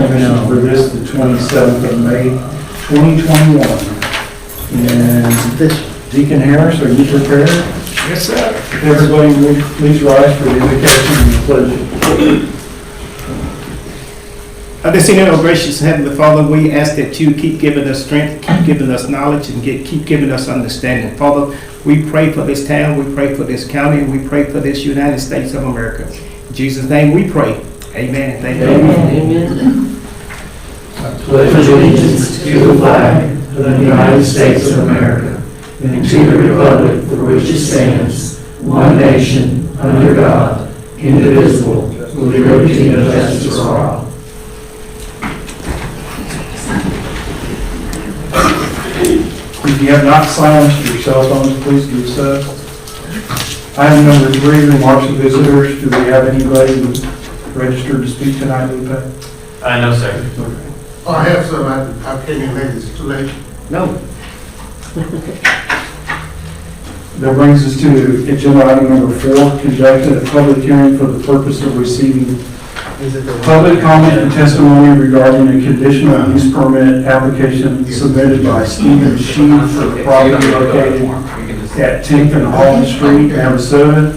Commission for this, the 27th of May, 2021. And Deacon Harris, are you prepared? Yes, sir. If everybody would please rise for the invocation and the pledge. Dear Senior, oh gracious Heavenly Father, we ask that you keep giving us strength, keep giving us knowledge, and keep giving us understanding. Father, we pray for this town, we pray for this county, and we pray for this United States of America. In Jesus' name we pray. Amen. Thank you. Amen. I pledge allegiance to the flag of the United States of America and to the republic for which it stands, one nation, under God, indivisible, with liberty and justice for all. If you have not silenced your cell phones, please do so. Item number 3, remarks of visitors. Do we have anybody who's registered to speak tonight, Lupe? No, sir. I have some, I came in late, it's too late. No. That brings us to agenda item number 4, conducted a public hearing for the purpose of receiving public comment and testimony regarding a conditional use permit application submitted by Stephen Sheed for the property located at 10th and Holland Street, Navasota,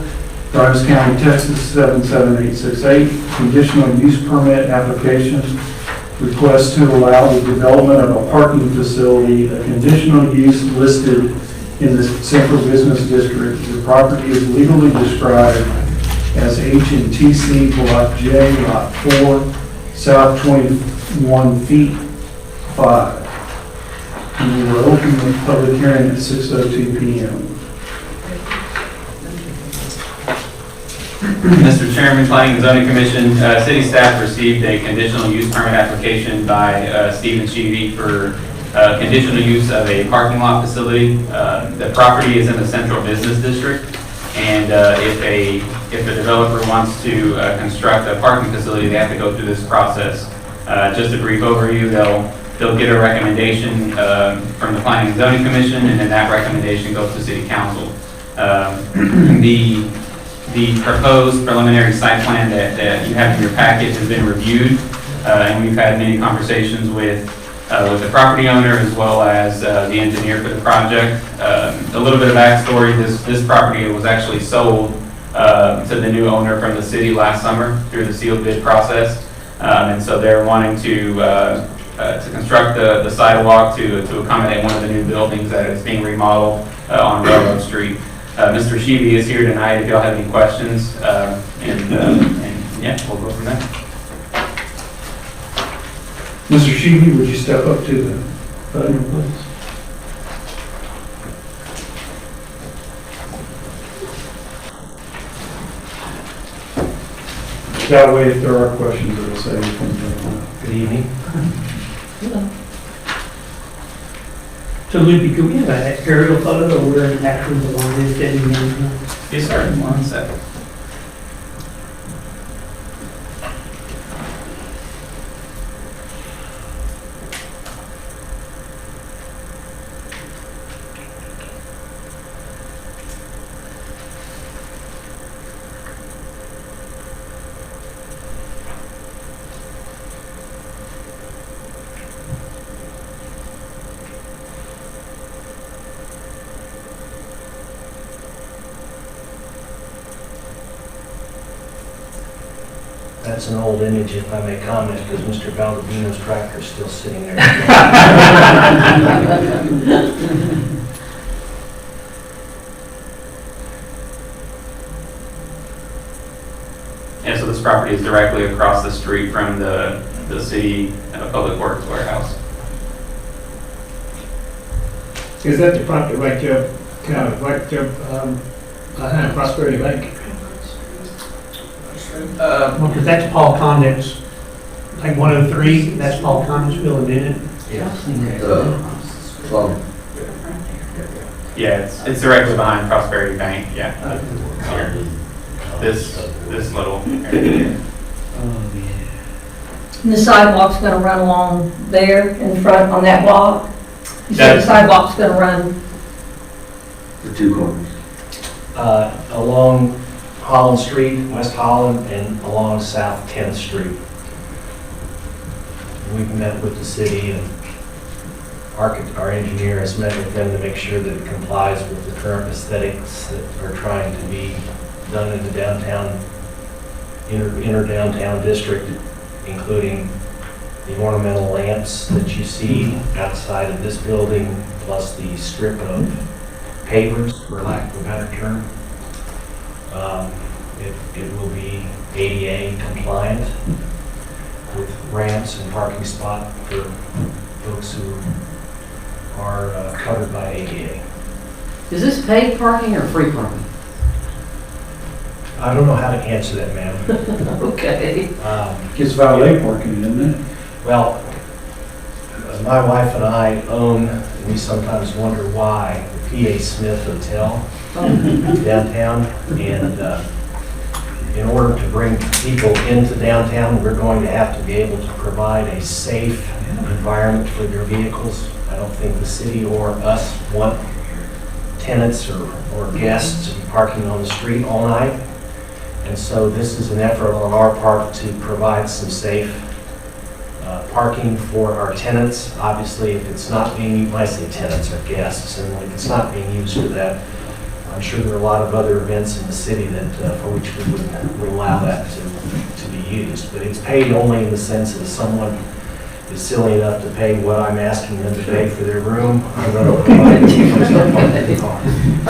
Brazos County, Texas 77868. Conditional use permit application request to allow the development of a parking facility, a conditional use listed in the Central Business District. The property is legally described as H&TC Block J, Lot 4, South 21 feet 5. And we will open the public hearing at 6:02 p.m. Mr. Chairman, Planning and Zoning Commission, city staff received a conditional use permit application by Stephen Sheedy for conditional use of a parking lot facility. The property is in the Central Business District, and if a developer wants to construct a parking facility, they have to go through this process. Just a brief overview, they'll get a recommendation from the Planning and Zoning Commission, and then that recommendation goes to City Council. The proposed preliminary site plan that you have in your packet has been reviewed, and we've had many conversations with the property owner as well as the engineer for the project. A little bit of backstory, this property was actually sold to the new owner from the city last summer through the sealed bid process. And so they're wanting to construct the sidewalk to accommodate one of the new buildings that is being remodeled on Railroad Street. Mr. Sheedy is here tonight if y'all have any questions, and yeah, we'll go from there. Mr. Sheedy, would you step up to the podium, please? That way, if there are questions, it'll say anything. Good evening. So Lupe, could we have an aerial photo of where actually the line is getting in? Yes, sir. 1 second. That's an old image, if I may comment, because Mr. Baldovino's tractor is still sitting there. Yeah, so this property is directly across the street from the city public works warehouse. Is that the property right there, kind of right there behind Prosperity Bank? Because that's Paul Condit's, like 103, that's Paul Condit's building, isn't it? Yeah, it's directly behind Prosperity Bank. Yeah, here. This little area. And the sidewalk's gonna run along there in front on that block? You said the sidewalk's gonna run? The two corners. Along Holland Street, West Holland, and along South 10th Street. we've met with the city, and our engineer has met with them to make sure that it complies with the current aesthetics that are trying to be done in the downtown, inner downtown district, including the ornamental lamps that you see outside of this building, plus the strip of pavers, for lack of a better term. It will be ADA compliant with ramps and parking spot for folks who are covered by ADA. Is this paid parking or free parking? I don't know how to answer that, ma'am. Okay. Gets valet parking, isn't it? Well, my wife and I own, and we sometimes wonder why, the P.A. Smith Hotel downtown. And in order to bring people into downtown, we're going to have to be able to provide a safe environment for their vehicles. I don't think the city or us want tenants or guests to be parking on the street all night. And so this is an effort on our part to provide some safe parking for our tenants. Obviously, if it's not being used, I say tenants or guests, and if it's not being used for that, I'm sure there are a lot of other events in the city that for which we would allow that to be used. But it's paid only in the sense that if someone is silly enough to pay what I'm asking them to pay for their room, I'm going to provide them with a car.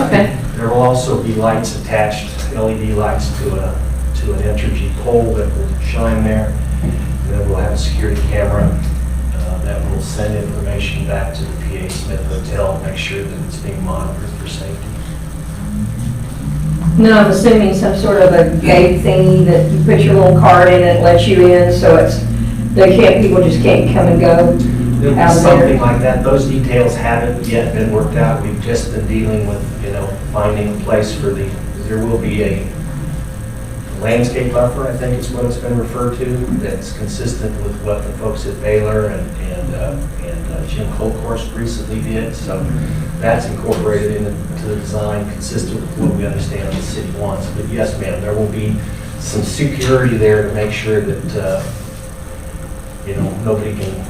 Okay. There will also be lights attached, LED lights to an Entergy pole that will shine there. And then we'll have a security camera that will send information back to the P.A. Smith Hotel, make sure that it's being monitored for safety. No, I'm assuming some sort of a gate thingy that you put your little card in and it lets you in, so people just can't come and go There'll be out of something there. like that. Those details haven't yet been worked out. We've just been dealing with, finding a place for there will be a landscape buffer, I think is what it's been referred to, that's consistent with what the folks at Baylor and Jim Colcourse recently did. So that's incorporated into the design, consistent with what we understand the city wants. But yes, ma'am, there will be some security there to make sure that nobody can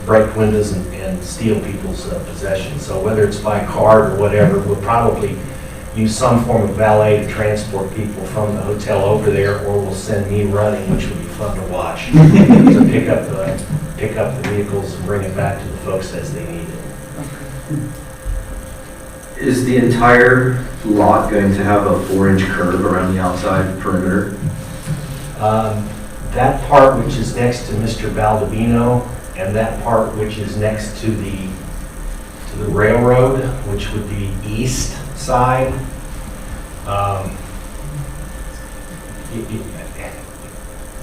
break windows and steal people's possessions. So whether it's by card or whatever, we'll probably use some form of valet to transport people from the hotel over there, or we'll send me running, which will be fun to watch, to pick up the vehicles and bring it back to the folks as they need it. Is the entire lot going to have a 4-inch curve around the outside perimeter? That part which is next to Mr. Baldovino and that part which is next to the railroad, which would be east side,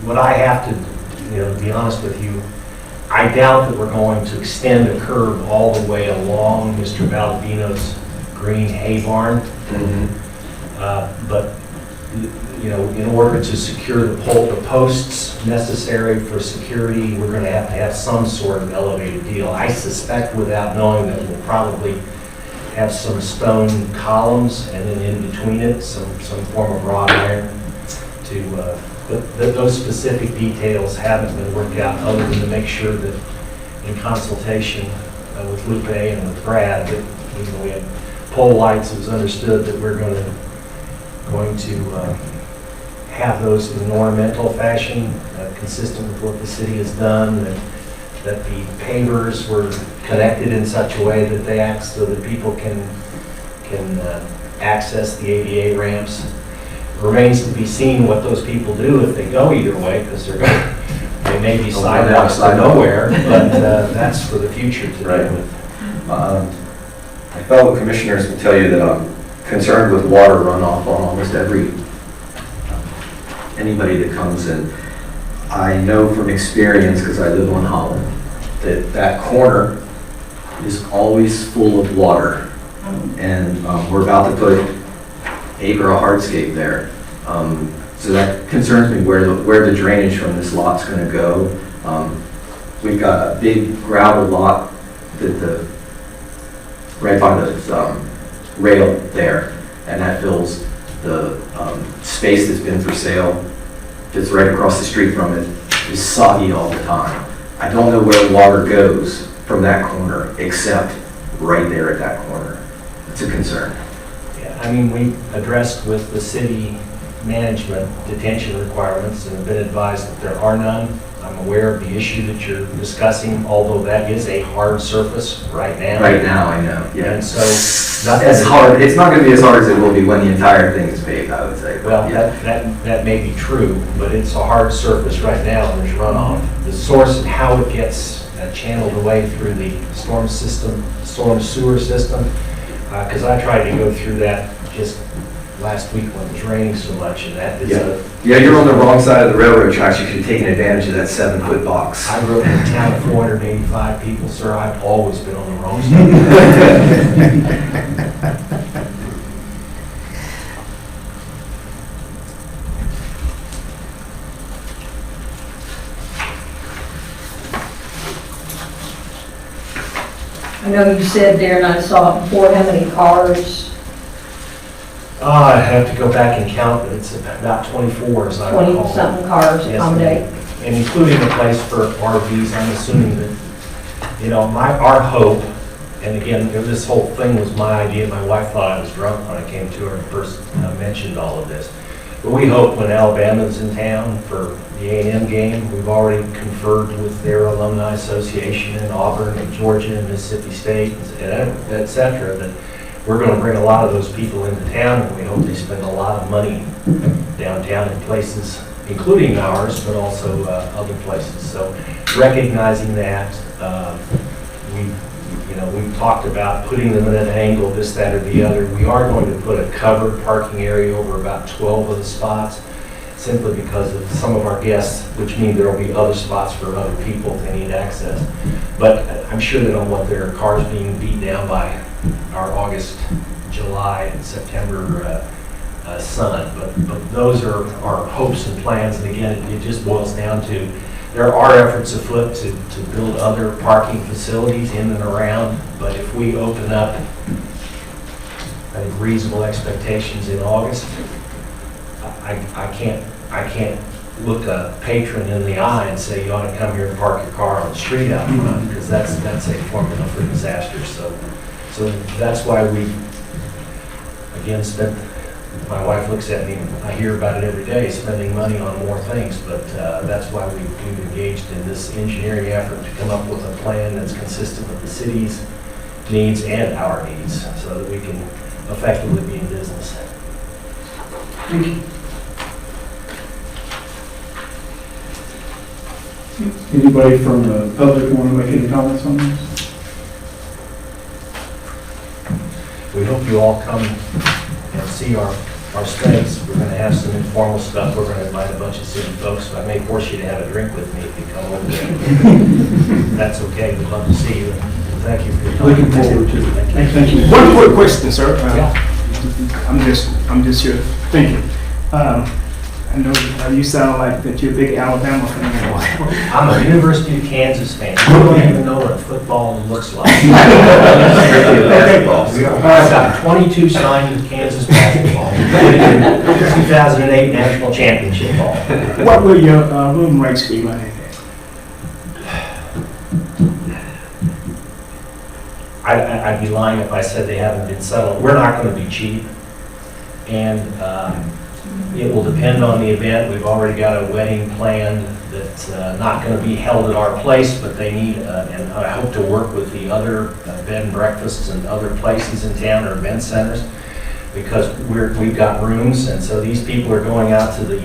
what I have to be honest with you, I doubt that we're going to extend the curb all the way along Mr. Baldovino's green hay barn. But in order to secure the posts necessary for security, we're going to have some sort of elevated deal. I suspect, without knowing, that we'll probably have some stone columns, and then in between it, some form of wrought iron but those specific details haven't been worked out, other than to make sure that in consultation with Lupe and with Brad, that we had pole lights. It was understood that we're going to have those in an ornamental fashion, consistent with what the city has done, that the pavers were connected in such a way that they act so that people can access the ADA ramps. It remains to be seen what those people do if they go either way, because they may be sidewalks to nowhere, but that's for the future to deal with. My fellow commissioners will tell you that I'm concerned with water runoff on almost anybody that comes in. I know from experience, because I live on Holland, that corner is always full of water. And we're about to put acre of hardscape there. So that concerns me where the drainage from this lot's going to go. We've got a big gravel lot right by the rail there, and that fills the space that's been for sale. That's right across the street from it is soggy all the time. I don't know where water goes from that corner, except right there at that corner. It's a concern. Yeah, I mean, we addressed with the city management detention requirements and have been advised that there are none. I'm aware of the issue that you're discussing, although that is a hard surface right now. Right now, I know, yeah. And so, It's hard, it's not gonna be as hard as it will be when the entire thing is paved, I would say. well, Yeah. that may be true, but it's a hard surface right now and there's runoff. The source and how it gets channeled away through the storm sewer system, because I tried to go through that just last week when it was raining so much, and that is Yeah, you're on the wrong side of the railroad tracks. You should have taken advantage of that 7-foot box. I grew up in a town of 485 people, sir. I've always been on the wrong side. I know you said there, and I saw it before, how many cars, I have to go back and count, but it's about 24 as I recall. 20-something cars Yes, accommodate? And including a place for RVs, I'm assuming that, you know, our hope, and again, this whole thing was my idea. My wife thought I was drunk when I came to her and first mentioned all of this. But we hope when Alabama's in town for the A&M game, we've already conferred with their alumni association in Auburn and Georgia and Mississippi State, et cetera, that we're going to bring a lot of those people into town, and we hope they spend a lot of money downtown in places, including ours, but also other places. So recognizing that, we've talked about putting them at an angle, this, that, or the other. We are going to put a covered parking area over about 12 of the spots, simply because of some of our guests, which means there will be other spots for other people if they need access. But I'm sure they don't want their cars being beat down by our August, July, and September sun. But those are our hopes and plans. And again, it just boils down to, there are efforts afoot to build other parking facilities in and around. But if we open up, I think, reasonable expectations in August, I can't look a patron in the eye and say you ought to come here and park your car on the street out front, because that's a formula for disaster. So that's why we, again, my wife looks at me, and I hear about it every day, spending money on more things, but that's why we've engaged in this engineering effort to come up with a plan that's consistent with the city's needs and our needs, so that we can effectively be in business. Thank you. Anybody from the public want to make any comments on this? We hope you all come and see our space. We're going to have some informal stuff. We're going to invite a bunch of city folks, so I may force you to have a drink with me if you come over there. That's okay. We'd love to see you. Thank you for your time. Looking forward to it. Thank you. One quick question, sir. Yeah. I'm just here thinking. I know you sound like that you're a big Alabama fan. I'm a University of Kansas fan. You don't even know what football looks like. I've got 22 signed with Kansas basketball, 2008 national championship ball. What will your room rates be like? I'd be lying if I said they haven't been settled. We're not going to be cheap, and it will depend on the event. We've already got a wedding planned that's not going to be held at our place, but they need, and I hope to work with the other bed and breakfasts and other places in town or event centers, because we've got rooms, and so these people are going out to the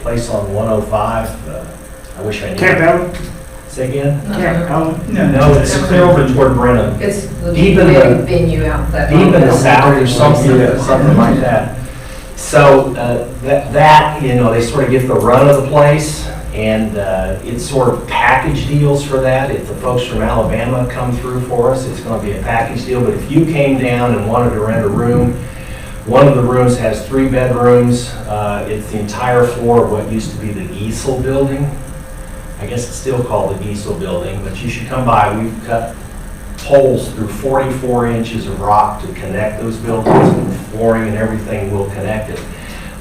place on 105. I wish I knew. Camp Allen? Say again? Camp Allen? No, it's clear over toward Brenham. It's the Deep in big the- venue out that. Deep in the south or something like that. So that, they sort of get the run of the place, and it's sort of package deals for that. If the folks from Alabama come through for us, it's going to be a package deal. But if you came down and wanted to rent a room, one of the rooms has 3 bedrooms. It's the entire floor of what used to be the Giesel building. I guess it's still called the Giesel building, but you should come by. We've cut holes through 44 inches of rock to connect those buildings, and flooring and everything will connect it.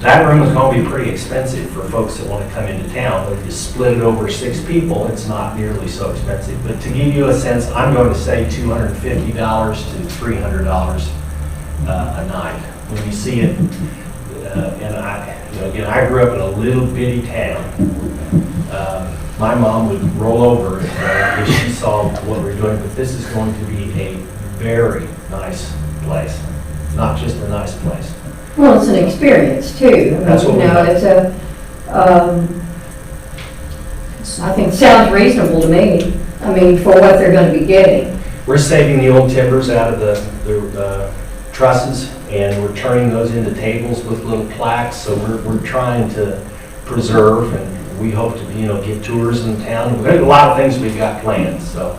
That room is going to be pretty expensive for folks that want to come into town, but if you split it over 6 people, it's not nearly so expensive. But to give you a sense, I'm going to say $250 to $300 a night. When you see it, and I grew up in a little bitty town. My mom would roll over if she saw what we're doing, but this is going to be a very nice place. Not just a nice place. Well, it's an experience too. That's what we want. It's I think sounds reasonable to me. I mean, for what they're going to be getting. We're saving the old timbers out of the trusses, and we're turning those into tables with little plaques. So we're trying to preserve, and we hope to get tours in town. We've got a lot of things we've got planned. So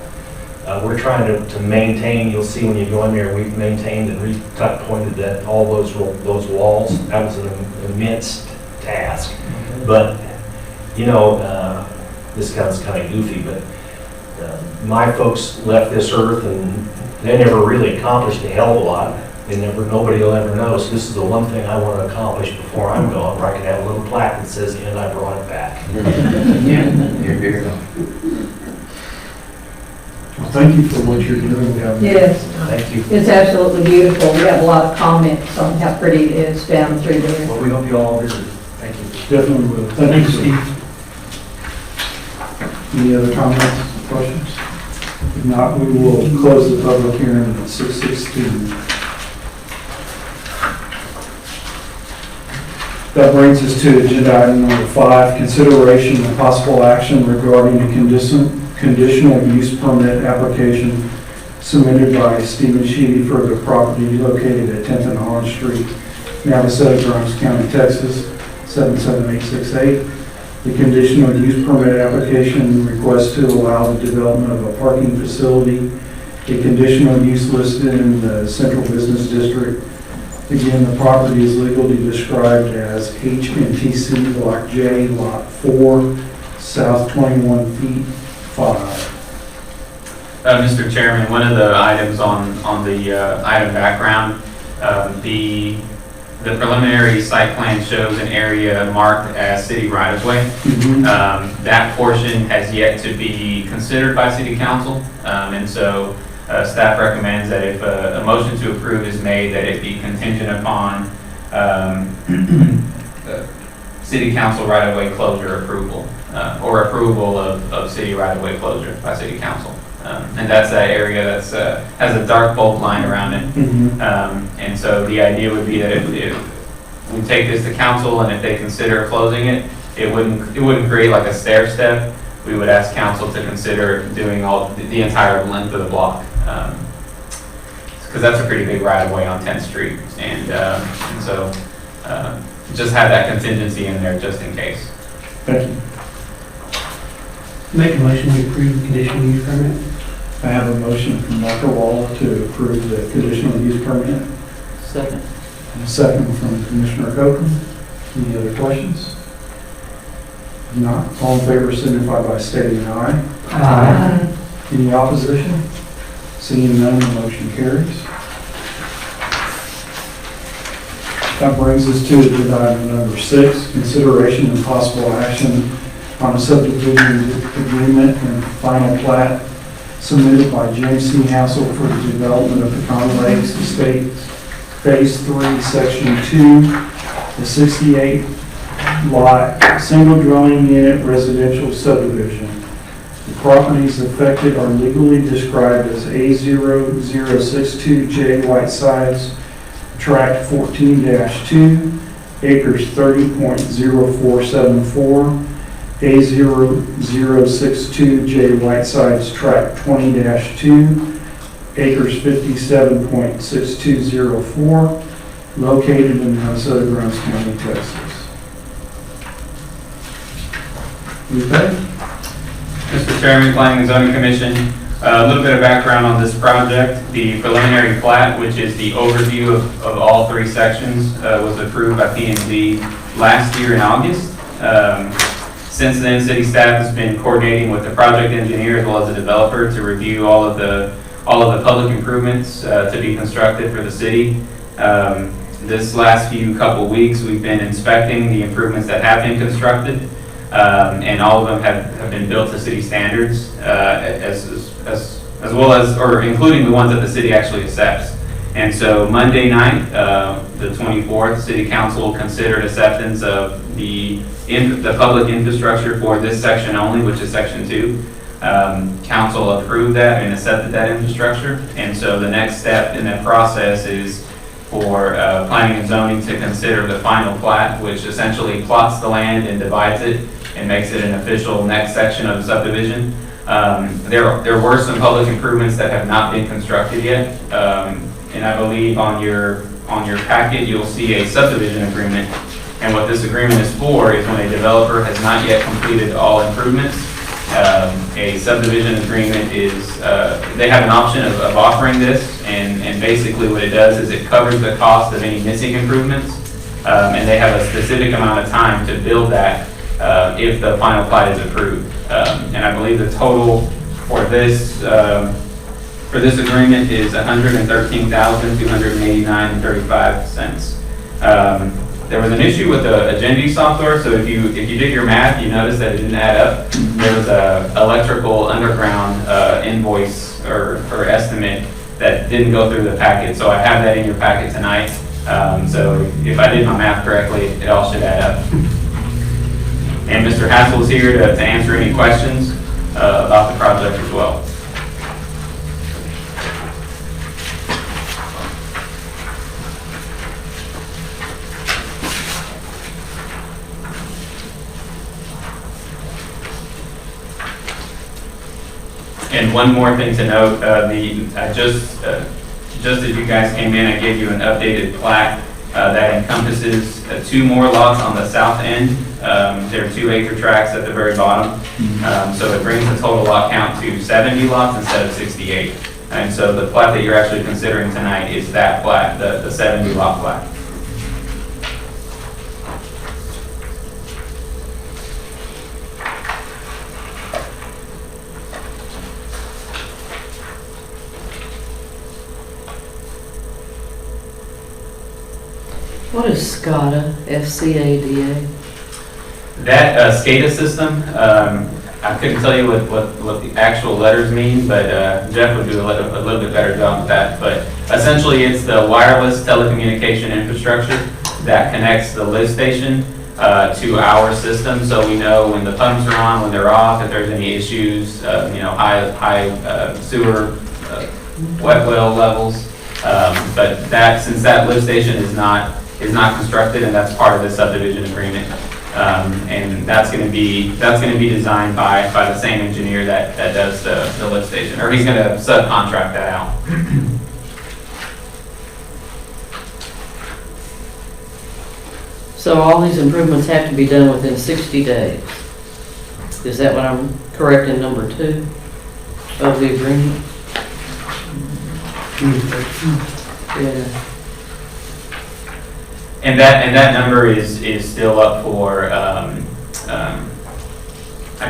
we're trying to maintain. You'll see when you go in there, we've maintained and re-tuck pointed that all those walls. That was an immense task, but this sounds kind of goofy, but my folks left this earth and they never really accomplished a hell of a lot. Nobody will ever know. So this is the one thing I want to accomplish before I'm gone, where I can have a little plaque that says, "And I brought it back." Here. Well, thank you for what you're doing down there. Yes, Thank you. it's absolutely beautiful. We have a lot of comments on how pretty it is down through there. Well, we hope you all visit. Thank you. Definitely will. Thank you, Steve. Any other comments, questions? If not, we will close the public hearing at 6:16. That brings us to agenda item number 5, consideration and possible action regarding a conditional use permit application submitted by Stephen Sheedy for the property located at 10th and Orange Street, Navasota, Grimes County, Texas, 77868. The conditional use permit application requests to allow the development of a parking facility, a conditional use listed in the Central Business District. Again, the property is legally described as HNTC Block J, Lot 4, South 21 feet 5. Mr. Chairman, one of the items on the item background, the preliminary site plan shows an area marked as city right-of-way. That portion has yet to be considered by city council, and so staff recommends that if a motion to approve is made, that it be contingent upon city council right-of-way closure approval, or approval of city right-of-way closure by city council. And that's that area that's has a dark bulb line around it. And so the idea would be that if we take this to council and if they consider closing it, it wouldn't create like a stair step. We would ask council to consider doing all the entire length of the block, because that's a pretty big right of way on 10th Street, and so just have that contingency in there just in case. Thank you. Make a motion to approve the conditional use permit. I have a motion from Dr. Wall to approve the conditional use permit. Second. And a second from Commissioner Copeland. Any other questions? If not, all in favor signify by stating aye. Aye. Any opposition? Seeing none, the motion carries. That brings us to agenda item number 6, consideration and possible action on a subdivision agreement and final plat submitted by James C. Hassel for the development of Pecan Lakes Estate Phase 3, Section 2, the 68 lot, single dwelling unit residential subdivision. The properties affected are legally described as A0062J Whitesides, Tract 14-2, acres 30.0474, A0062J Whitesides, Tract 20-2, acres 57.6204, located in Navasota, Grimes County, Texas. Okay. Mr. Chairman, Planning and Zoning Commission, a little bit of background on this project. The preliminary plat, which is the overview of all 3 sections, was approved by P&Z last year in August. Since then, city staff has been coordinating with the project engineer as well as the developer to review all of the public improvements to be constructed for the city. This last couple weeks, we've been inspecting the improvements that have been constructed, and all of them have been built to city standards, as well as, or including the ones that the city actually accepts. And so Monday night, the 24th, City Council considered acceptance of the public infrastructure for this section only, which is Section 2. Council approved that and accepted that infrastructure. And so the next step in that process is for planning and zoning to consider the final plat, which essentially plots the land and divides it and makes it an official next section of the subdivision. There were some public improvements that have not been constructed yet. And I believe on your packet, you'll see a subdivision agreement. And what this agreement is for is when a developer has not yet completed all improvements, a subdivision agreement is, they have an option of offering this, and basically what it does is it covers the cost of any missing improvements, and they have a specific amount of time to build that if the final plat is approved. And I believe the total for this agreement is $113,289.35. There was an issue with the Agendi software, so if you did your math, you noticed that it didn't add up. There was a electrical underground invoice or estimate that didn't go through the packet, so I have that in your packet tonight. So if I did my math correctly, it all should add up. And Mr. Hassel is here to answer any questions about the project as well. And one more thing to note, just as you guys came in, I gave you an updated plat that encompasses 2 more lots on the south end. There are 2 acre tracts at the very bottom. So it brings the total lot count to 70 lots instead of 68. And so the plat that you're actually considering tonight is that plat, the 70 lot plat. What is SCADA, SCADA? That SCADA system, I couldn't tell you what the actual letters mean, but Jeff would do a little bit better job with that. But essentially, it's the wireless telecommunication infrastructure that connects the lift station to our system, so we know when the pumps are on, when they're off, if there's any issues, high sewer, wet well levels. But since that lift station is not constructed, and that's part of the subdivision agreement. And that's going to be designed by the same engineer that does the lift station, or he's going to subcontract that out. So all these improvements have to be done within 60 days. Is that what I'm correct in number 2 of the agreement? Yeah. And that number is still up for, I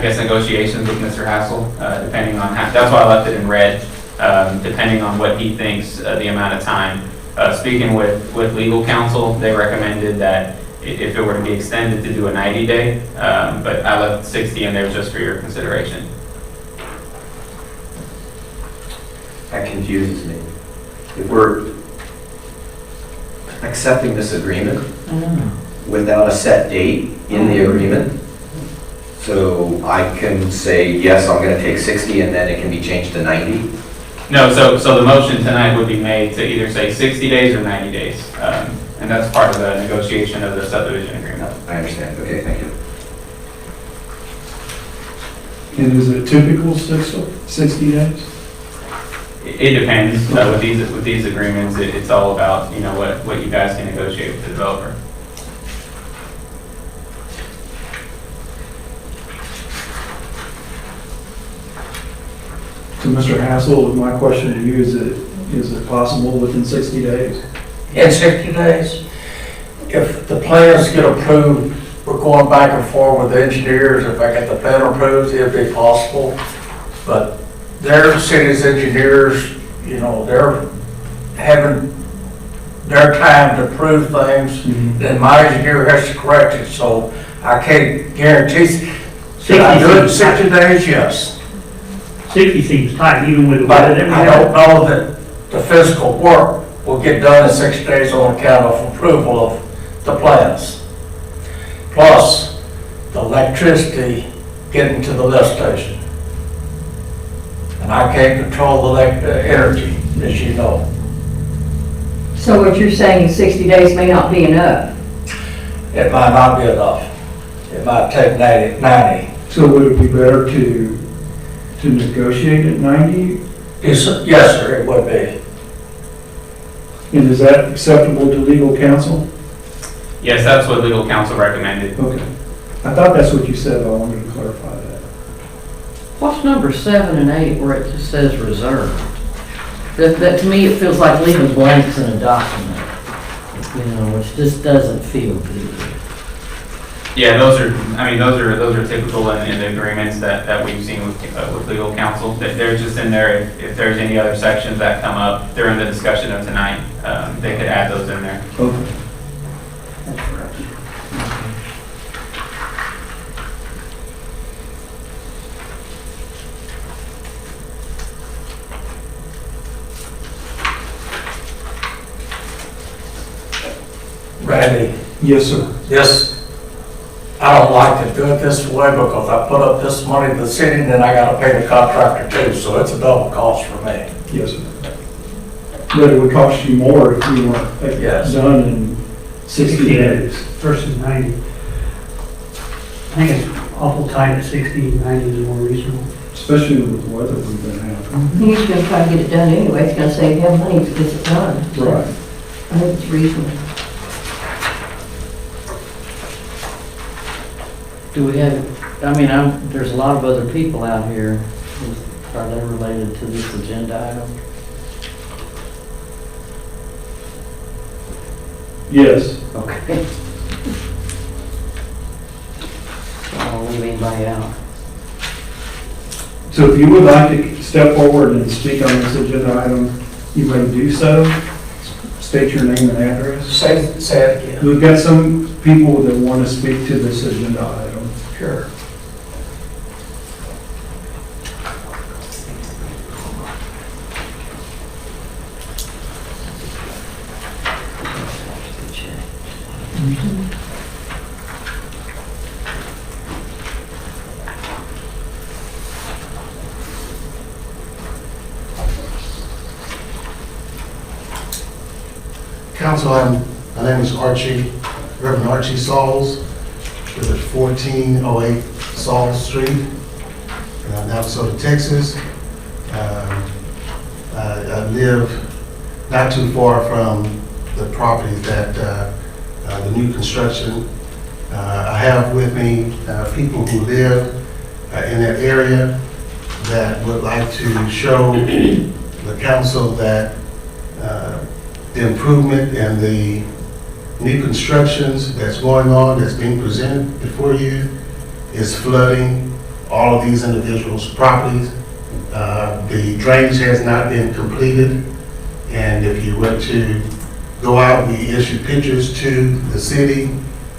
guess, negotiations with Mr. Hassel, depending on how, that's why I left it in red, depending on what he thinks the amount of time. Speaking with legal counsel, they recommended that if it were to be extended to do a 90-day, but I left 60 in there just for your consideration. That confuses me. If we're accepting this agreement without a set date in the agreement, so I can say, yes, I'm going to take 60 and then it can be changed to 90? No, so the motion tonight would be made to either say 60 days or 90 days. And that's part of the negotiation of the subdivision agreement. I understand. Okay, thank you. And is it typical 60 days? It depends. With these agreements, it's all about, what you guys can negotiate with the developer. So Mr. Hassel, my question to you is it possible within 60 days? In 60 days, if the plans get approved, we're going back and forth with the engineers. If I get the plan approved, it'll be possible. But their city's engineers, they're having their time to prove things, then my engineer has to correct it, so I can't guarantee. Should I do it in 60 days? Yes. 60 seems tight, even with the But weather that we I don't have. know that the physical work will get done in 60 days on account of approval of the plans. Plus, the electricity getting to the lift station. And I can't control the energy, as you know. So what you're saying is 60 days may not be enough? It might not be enough. It might take 90. So would it be better to negotiate at 90? Yes, sir, it would be. And is that acceptable to legal counsel? Yes, that's what legal counsel recommended. Okay. I thought that's what you said, but I wanted to clarify that. What's number 7 and 8 where it just says reserved? That, to me, it feels like leaving blanks in a document, which just doesn't feel good. Yeah, those are typical in the agreements that we've seen with legal counsel. They're just in there, if there's any other sections that come up during the discussion of tonight, they could add those in there. Okay. That's right. Randy, Yes, sir. I don't like to do it this way because I put up this money to the city and then I gotta pay the contractor too, so it's a double cost for me. Yes, sir. But it would cost you more if you weren't Yes. done in 60 days. Versus 90. I think it's awful tight at 60, 90 is more reasonable. Especially with the weather we've been having. He's gonna try to get it done anyway, it's gonna save him money to get it done. Right. I think it's reasonable. Do we have, there's a lot of other people out here. Are they related to this agenda item? Yes. Okay. So I'll leave anybody out. So if you would like to step forward and speak on this agenda item, you may do so. State your name and address. Say it again. We've got some people that want to speak to this agenda item. Sure. Council, my name is Archie, Reverend Archie Sauls. Live at 1408 Sauls Street, and I'm in Navasota, Texas. I live not too far from the property that the new construction. I have with me people who live in that area that would like to show the council that the improvement and the new constructions that's going on, that's being presented before you, is flooding all of these individuals' properties. The drainage has not been completed, and if you were to go out, we issue pictures to the city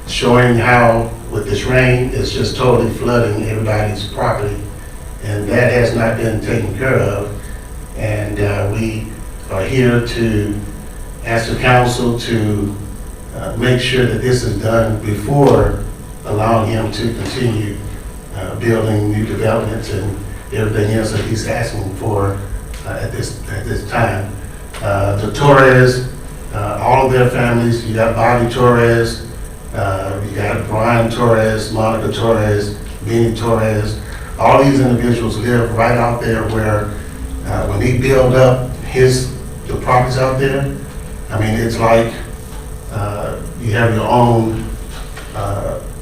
showing how, with this rain, it's just totally flooding everybody's property, and that has not been taken care of. And we are here to ask the council to make sure that this is done before allowing him to continue building new developments and everything else that he's asking for at this time. The Torres, all of their families, you got Bobby Torres, you got Brian Torres, Monica Torres, Benny Torres. All these individuals live right out there where when he built up the properties out there, I mean, it's like you have your own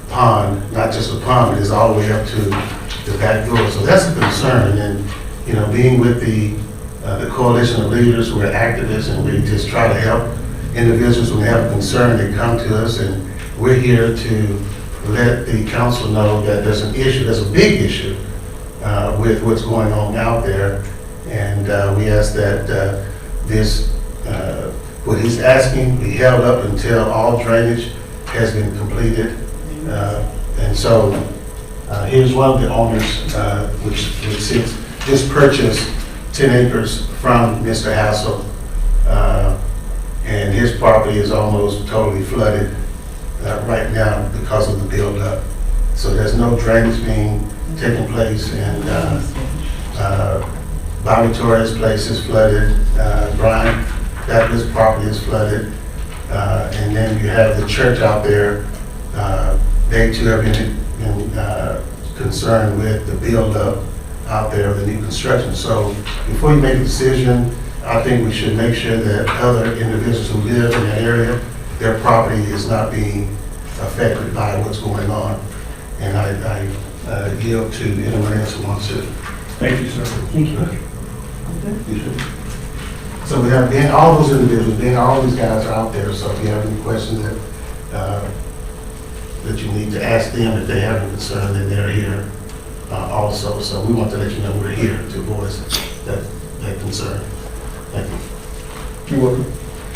pond, not just a pond, but it's all the way up to the back door. So that's a concern. And, being with the coalition of leaders, we're activists and we just try to help individuals when they have a concern, they come to us, and we're here to let the council know that there's an issue, there's a big issue with what's going on out there. And we ask that this what he's asking be held up until all drainage has been completed. And so here's one of the owners, which just purchased 10 acres from Mr. Hassel. And his property is almost totally flooded right now because of the buildup. So there's no drainage being taking place, and Bobby Torres' place is flooded, Brian Douglas' property is flooded, and then you have the church out there. They too have been concerned with the buildup out there of the new construction. So before you make a decision, I think we should make sure that other individuals who live in that area, their property is not being affected by what's going on. And I yield to anyone else who wants to. Thank you, sir. Thank you. So we have Ben, all those individuals, Ben, all these guys are out there. So if you have any questions that you need to ask them, if they have a concern, then they're here also. So we want to let you know we're here to voice that concern. Thank you. You're welcome.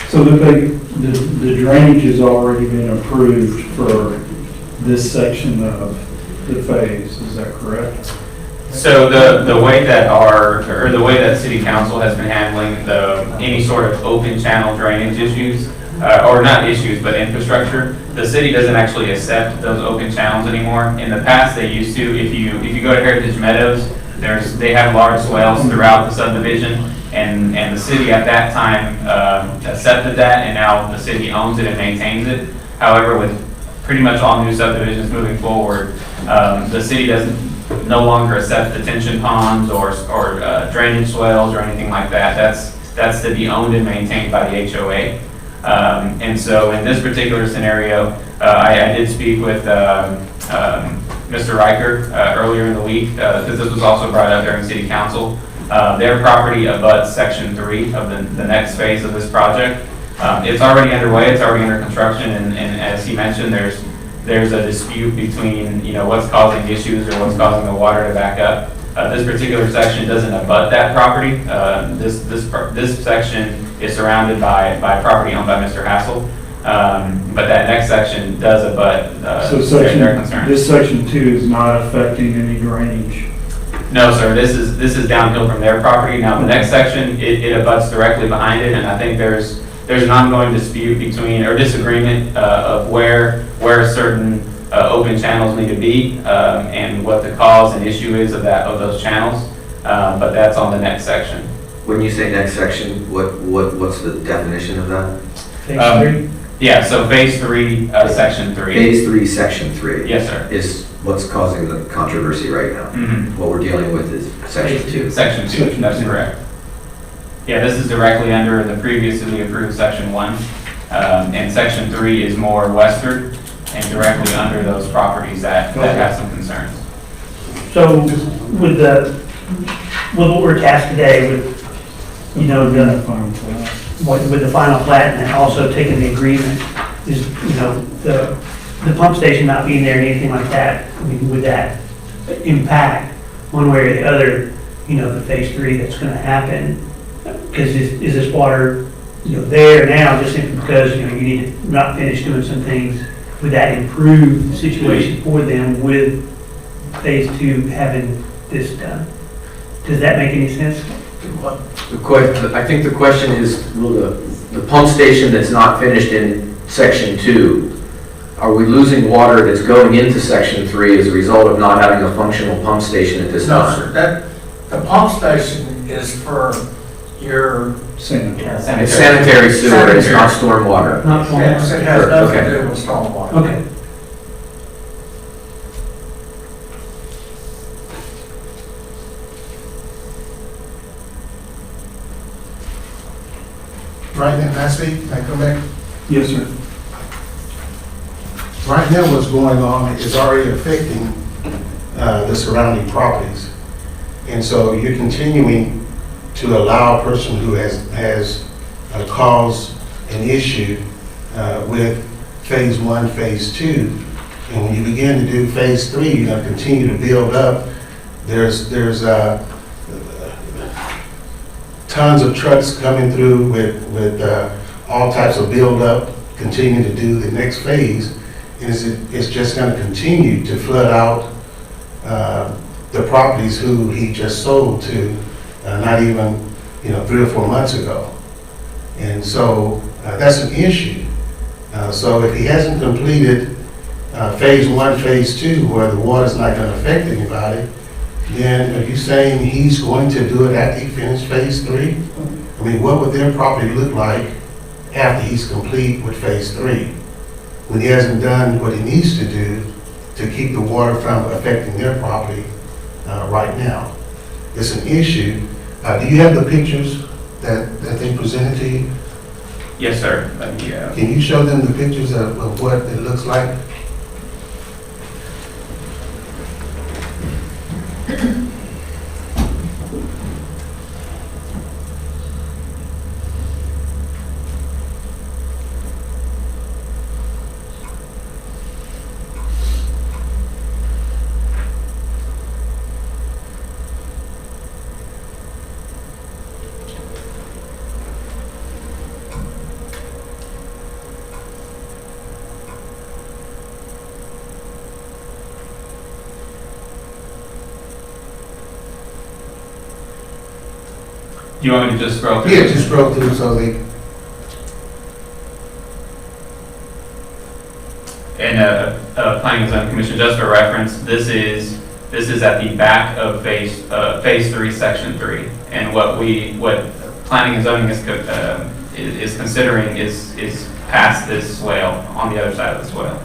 So the drainage has already been approved for this section of the phase, is that correct? So the way that the way that city council has been handling any sort of open channel drainage issues, or not issues, but infrastructure, the city doesn't actually accept those open channels anymore. In the past, they used to. If you go to Heritage Meadows, they have large swales throughout the subdivision, and the city at that time accepted that, and now the city owns it and maintains it. However, with pretty much all new subdivisions moving forward, the city no longer accept detention ponds or drainage swales or anything like that. That's to be owned and maintained by the HOA. And so in this particular scenario, I did speak with Mr. Riker earlier in the week, because this was also brought up during city council. Their property abuts section 3 of the next phase of this project. It's already underway, it's already under construction, and as he mentioned, there's a dispute between, what's causing issues or what's causing the water to back up. This particular section doesn't abut that property. This section is surrounded by property owned by Mr. Hassel. But that next section does abut their concerns. This section 2 is not affecting any drainage. No, sir, this is downhill from their property. Now, the next section, it abuts directly behind it, and I think there's an ongoing dispute or disagreement of where certain open channels need to be, and what the cause and issue is of those channels. But that's on the next section. When you say next section, what's the definition of that? Phase 3? Yeah, so phase 3, section 3. Phase 3, section 3. Yes, sir. Is what's causing the controversy right now. Mm-hmm. What we're dealing with is section 2. Section 2, that's correct. Yeah, this is directly under the previously approved section 1. And section 3 is more westward and directly under those properties that have some concerns. So with what we're tasked today with, with the final plat and also taking the agreement, is, the pump station not being there and anything like that, I mean, would that impact one way or the other, the phase 3 that's gonna happen? Because is this water, there now just simply because, you need to not finish doing some things? Would that improve the situation for them with phase 2 having this done? Does that make any sense? I think the question is, will the pump station that's not finished in section 2, are we losing water that's going into section 3 as a result of not having a functional pump station at this No, time? sir, the pump station is for your, Sanitary. It's sanitary sewer, it's not storm water. Not yes, it has Sure, nothing okay. to do with stormwater. Okay. Right now, can I speak? Can I come back? Yes, sir. Right now, what's going on is already affecting the surrounding properties. And so you're continuing to allow a person who has caused an issue with phase 1, phase 2. And when you begin to do phase 3, you're going to continue to build up. There's tons of trucks coming through with all types of buildup, continue to do the next phase, it's just gonna continue to flood out the properties who he just sold to, not even, 3 or 4 months ago. And so that's an issue. So if he hasn't completed phase 1, phase 2, where the water's not gonna affect anybody, then are you saying he's going to do it after he finished phase 3? I mean, what would their property look like after he's complete with phase 3? When he hasn't done what he needs to do to keep the water from affecting their property right now. It's an issue. Do you have the pictures that they presented to you? Yes, sir. Yeah. Can you show them the pictures of what it looks like? Do you want me to just scroll through? Yeah, just scroll through so they, And Planning and Zoning Commission, just for reference, this is at the back of phase 3, section 3. And what Planning and Zoning is considering is past this swale, on the other side of the swale.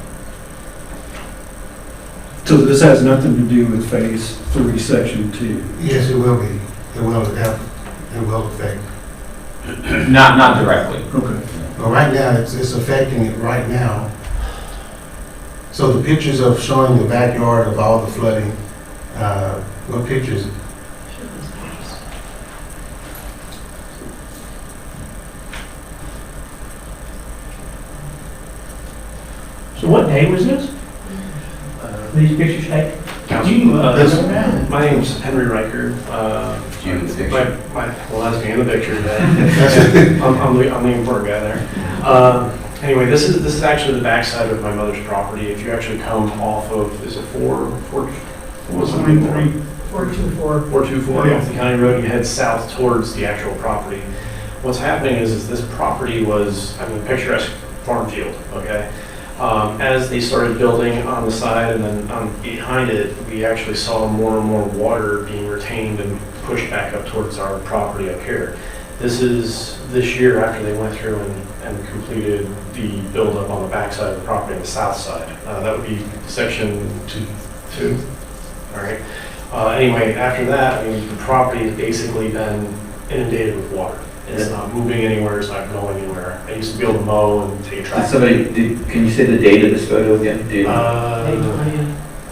So this has nothing to do with phase 3, section 2? yes, it will be. It will affect. Not directly. Okay. But right now, it's affecting it right now. So the pictures of showing the backyard of all the flooding, what pictures? So what day was this? These pictures taken? My name's Henry Riker. You in the picture? Well, that's me in the picture. I'm the important guy there. Anyway, this is actually the backside of my mother's property. If you actually come off of, is it 424 off the county road, you head south towards the actual property. What's happening is this property was, picturesque farm field, okay? As they started building on the side and then behind it, we actually saw more and more water being retained and pushed back up towards our property up here. This is this year after they went through and completed the buildup on the backside of the property on the south side. That would be section 2. All right. Anyway, after that, the property has basically been inundated with water. It's not moving anywhere, it's not going anywhere. I used to be able to mow and take a tractor. Can you say the date of this photo again?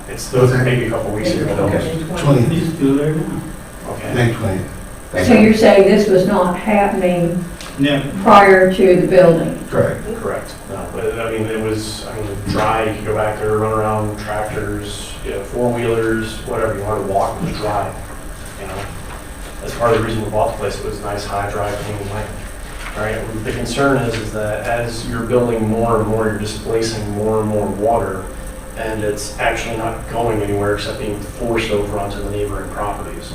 It's maybe a couple weeks ago. Okay. 20th, Okay. May 20th. So you're saying this was not happening Never. prior to the building? Correct. Correct. No, but it was, dry. You could go back there, run around tractors, four-wheelers, whatever you wanted to walk, it was dry. That's part of the reason we bought the place. It was nice, high, dry, clean land. All right. The concern is that as you're building more and more, you're displacing more and more water, and it's actually not going anywhere except being forced over onto the neighboring properties.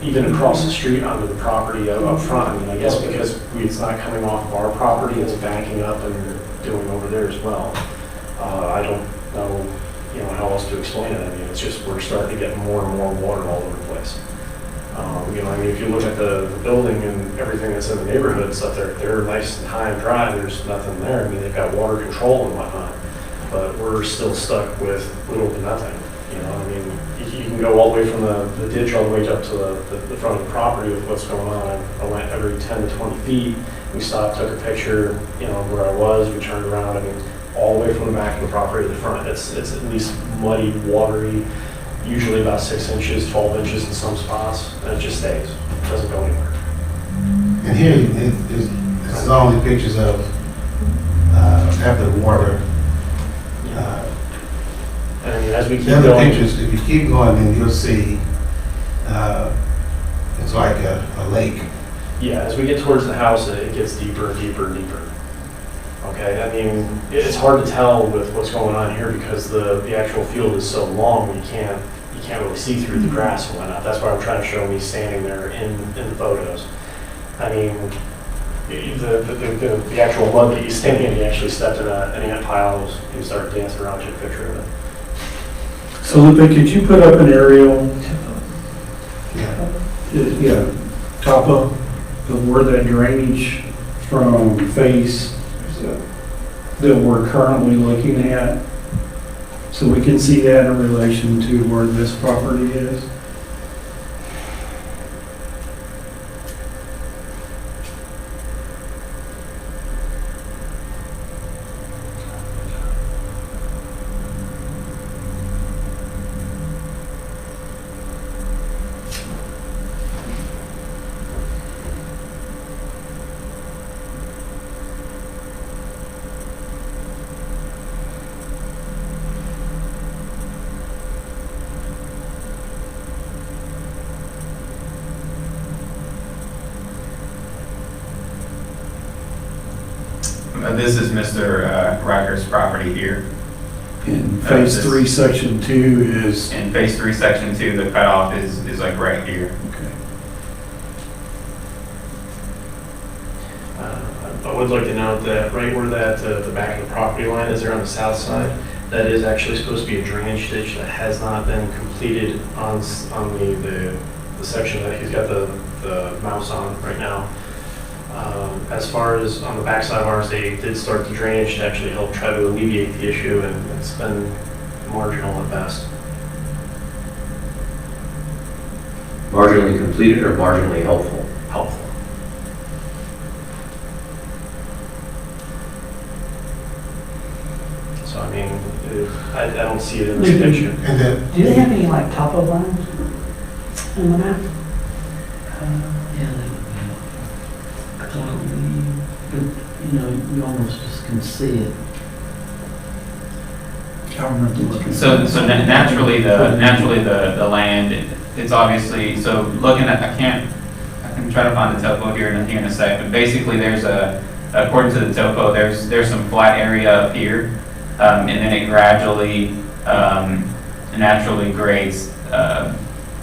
Even across the street onto the property up front, I guess because it's not coming off of our property, it's backing up and doing over there as well. I don't know, how else to explain it. It's just we're starting to get more and more water all over the place. If you look at the building and everything that's in the neighborhoods up there, they're nice and high and dry. There's nothing there. They've got water control and whatnot, but we're still stuck with little to nothing. You can go all the way from the ditch all the way up to the front of the property with what's going on. I went every 10 to 20 feet. We stopped, took a picture, where I was. We turned around. All the way from the back of the property to the front. It's at least muddy, watery. Usually about 6 inches, 12 inches in some spots, and it just stays. It doesn't go anywhere. And here, it's only pictures of after the water. As we keep The other going, pictures, if you keep going, then you'll see it's like a lake. Yeah, as we get towards the house, it gets deeper and deeper and deeper. Okay, I mean, it's hard to tell with what's going on here because the actual field is so long, you can't really see through the grass and whatnot. That's why I'm trying to show me standing there in the photos. I mean, the actual mud that he's standing in, he actually stepped in an ant pile and started dancing around, took a picture of it. So Lupe, could you put up an aerial, Yeah. topo of where that drainage from phase that we're currently looking at? So we can see that in relation to where this property is? This is Mr. Riker's property here. In phase 3, section 2 is, In phase 3, section 2, the cutoff is like right here. okay. I would like to note that right where that, the back of the property line is there on the south side, that is actually supposed to be a drainage ditch that has not been completed on the section that he's got the mouse on right now. As far as on the backside of ours, they did start the drainage to actually help try to alleviate the issue, and it's been marginal at best. Marginally completed or marginally helpful? Helpful. So I mean, I don't see it in this picture. And then, Do they have any like topo lines on the map? Yeah, that would be, but, you know, you almost just can see it. I remember looking. So naturally, the land, it's obviously, so looking at, I can try to find the topo here in a sec, but basically there's according to the topo, there's some flat area up here, and then it gradually, naturally grades.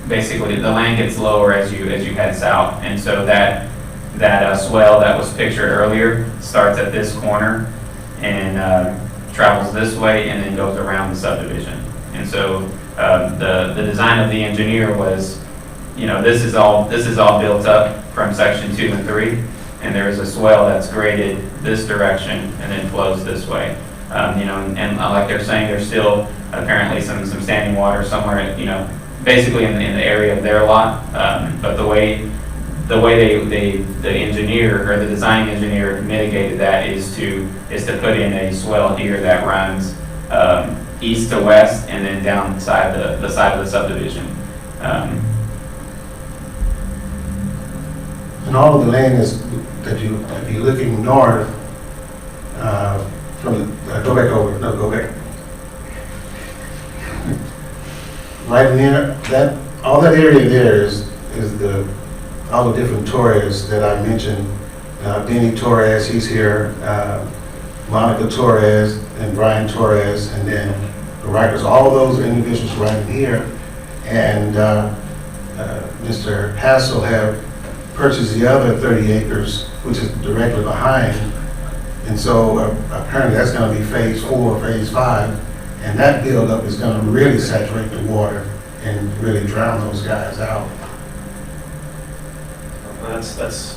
Basically, the land gets lower as you head south, and so that swell that was pictured earlier starts at this corner and travels this way and then goes around the subdivision. And so the design of the engineer was, you know, this is all built up from section 2 and 3, and there is a swell that's graded this direction and then flows this way. You know, and like they're saying, there's still apparently some standing water somewhere, you know, basically in the area of their lot. But the way the engineer or the design engineer mitigated that is to put in a swell here that runs east to west and then down the side of the subdivision. and all of the land is, that if you're looking north, go back over, no, go back. Right near that, all that area there is all the different Torres that I mentioned. Benny Torres, he's here, Monica Torres, and Brian Torres, and then the Rikers, all of those individuals right in here. And Mr. Hassel have purchased the other 30 acres, which is directly behind. And so apparently that's gonna be phase 4, phase 5, and that buildup is gonna really saturate the water and really drown those guys out.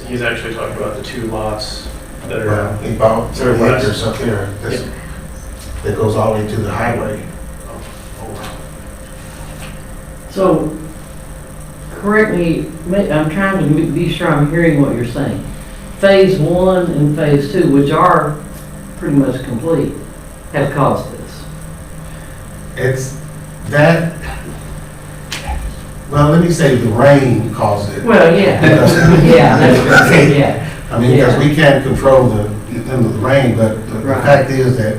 He's actually talking about the 2 lots that are. Well, he bought 30 West. acres up there, that goes all the way to the highway. So, correct me, I'm trying to be sure I'm hearing what you're saying. Phase 1 and phase 2, which are pretty much complete, have caused this. It's that, well, let me say the rain caused it. Well, yeah. Yeah, that's right, yeah. I mean, because we can't control the rain, but the Right. fact is that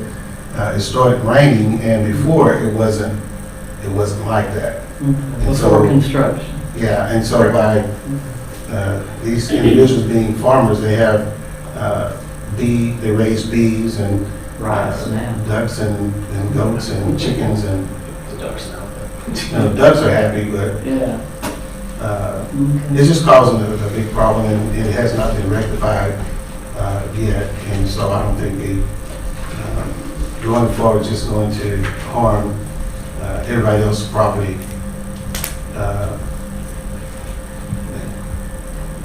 it started raining, and before it wasn't like that. And Before so, construction. yeah, and so these individuals being farmers, they have they raise bees and Rice now. ducks and goats and chickens, and The ducks now. the ducks are happy, but Yeah. it's just causing a big problem, and it has not been rectified yet, and so I don't think going forward is just going to harm everybody else's property.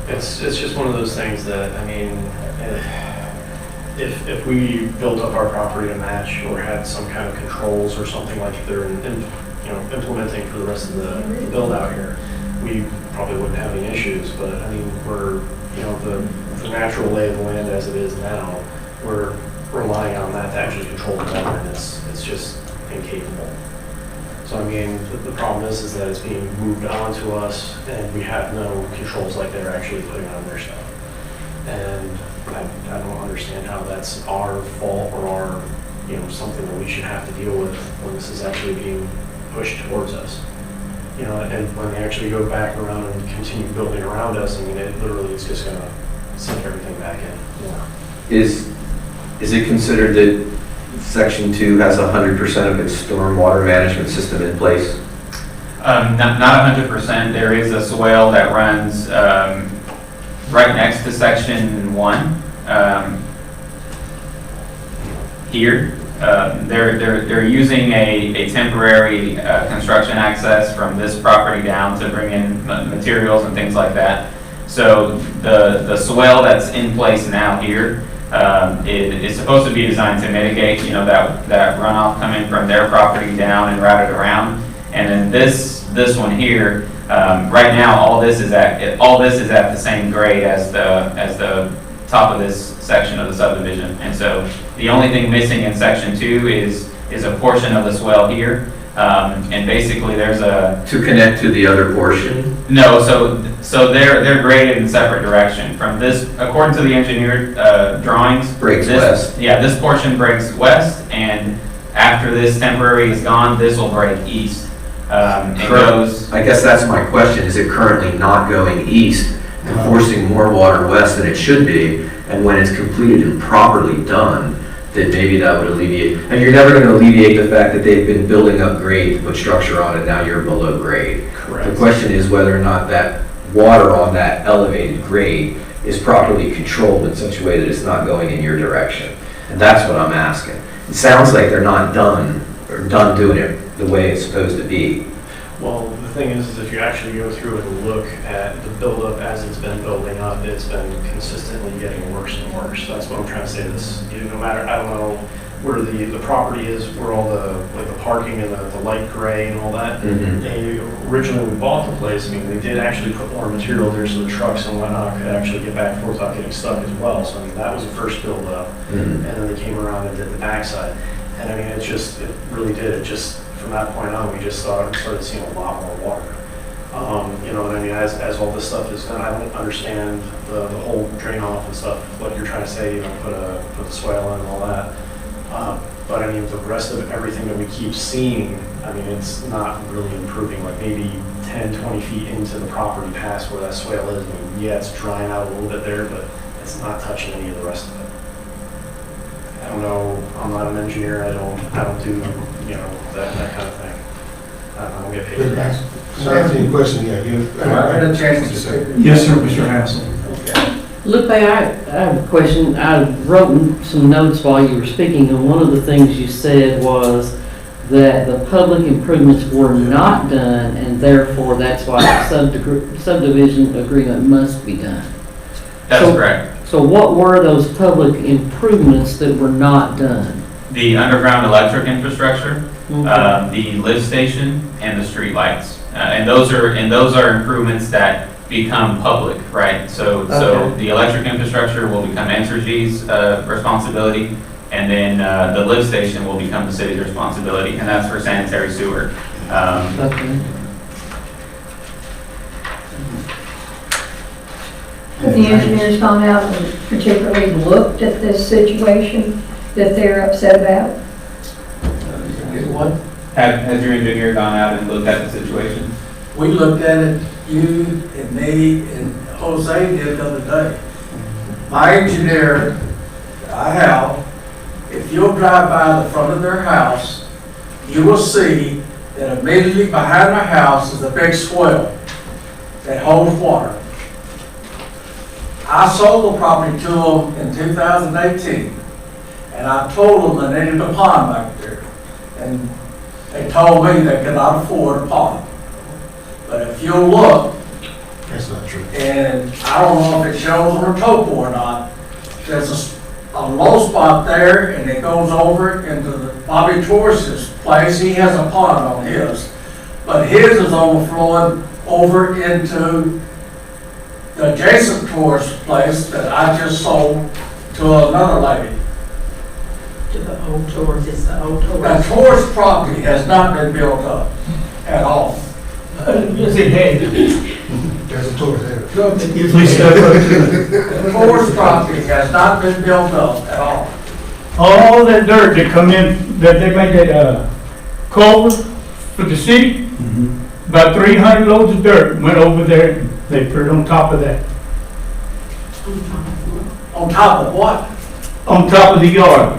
It's just one of those things that, I mean, if we built up our property to match or had some kind of controls or something like they're implementing for the rest of the build out here, we probably wouldn't have any issues. But I mean, we're, the natural lay of the land as it is now, we're relying on that to actually control the weather, and it's just incapable. So I mean, the problem is that it's being moved on to us, and we have no controls like they're actually putting on their stuff. And I don't understand how that's our fault or our, something that we should have to deal with when this is actually being pushed towards us. And when they actually go back around and continue building around us, I mean, it literally is just gonna sink everything back in. Is it considered that Section 2 has 100% of its stormwater management system in place? Not 100%. There is a swale that runs right next to Section 1 here. They're using a temporary construction access from this property down to bring in materials and things like that. So the swale that's in place now here is supposed to be designed to mitigate, that runoff coming from their property down and route it around. And then this one here, right now, all this is at the same grade as the top of this section of the subdivision. And so the only thing missing in Section 2 is a portion of the swale here. And basically there's To connect to the other portion? no, so they're graded in separate direction. From this, according to the engineered drawings. Breaks this- west. Yeah, this portion breaks west, and after this temporary is gone, this will break east. It goes, I guess that's my question. Is it currently not going east and forcing more water west than it should be? And when it's completed and properly done, that maybe that would alleviate. And you're never going to alleviate the fact that they've been building up grade to put structure on it. Now you're below grade. Correct. The question is whether or not that water on that elevated grade is properly controlled in such a way that it's not going in your direction. And that's what I'm asking. It sounds like they're not done doing it the way it's supposed to be. Well, the thing is if you actually go through and look at the buildup as it's been building up, it's been consistently getting worse and worse. That's what I'm trying to say. This, no matter, I don't know where the property is, where all the parking and the light gray and all that. Mhm. And originally when we bought the place, I mean, they did actually put more material there so the trucks and whatnot could actually get back and forth without getting stuck as well. So I mean, that was the first buildup. Mhm. And then they came around and did the backside. And I mean, it really did. It just, from that point on, we just started seeing a lot more water. And I mean, as all this stuff is done, I don't understand the whole drain off and stuff, what you're trying to say, put the swale in and all that. But I mean, the rest of everything that we keep seeing, I mean, it's not really improving, like maybe 10, 20 feet into the property past where that swale is. I mean, yeah, it's drying out a little bit there, but it's not touching any of the rest of it. I don't know, I'm not an engineer, I don't do, that kind of thing. I don't get paid for that. So answering your question, yeah, I had a chance to say. Yes, sir, Mr. Hassel. Lupe, I have a question. I wrote some notes while you were speaking, and one of the things you said was that the public improvements were not done, and therefore that's why the subdivision agreement must be done. that's So- correct. So what were those public improvements that were not done? The underground electric infrastructure, Okay. the lift station, and the street lights. And those are improvements that become public, right? So Okay. the electric infrastructure will become Entergy's responsibility, and then the lift station will become the city's responsibility, and that's for sanitary sewer. Okay. Have the engineers gone out and particularly looked at this situation that they're upset about? What? Has your engineer gone out and looked at the situation? We looked at it, you and me and Jose did the other day. My engineer, I have, if you'll drive by the front of their house, you will see that immediately behind their house is a big swell that holds water. I sold the property to them in 2018, and I told them they needed a pond back there. And they told me they could not afford a pond. But if you'll look, That's not true. and I don't know if it shows on a topo or not, there's a low spot there, and it goes over into the Bobby Torres's place. He has a pond on his, but his is overflowing over into the adjacent Torres place that I just sold to another lady. To the old Torres, it's the old That Torres. Torres property has not been built up at all. Yes, it had. There's a tour there. Please step up to The Torres property has not been built up at all. all that dirt that come in, that they made that, culvert for the city, about 300 loads of dirt went over there, they put it on top of that, On top of what? on top of the yard.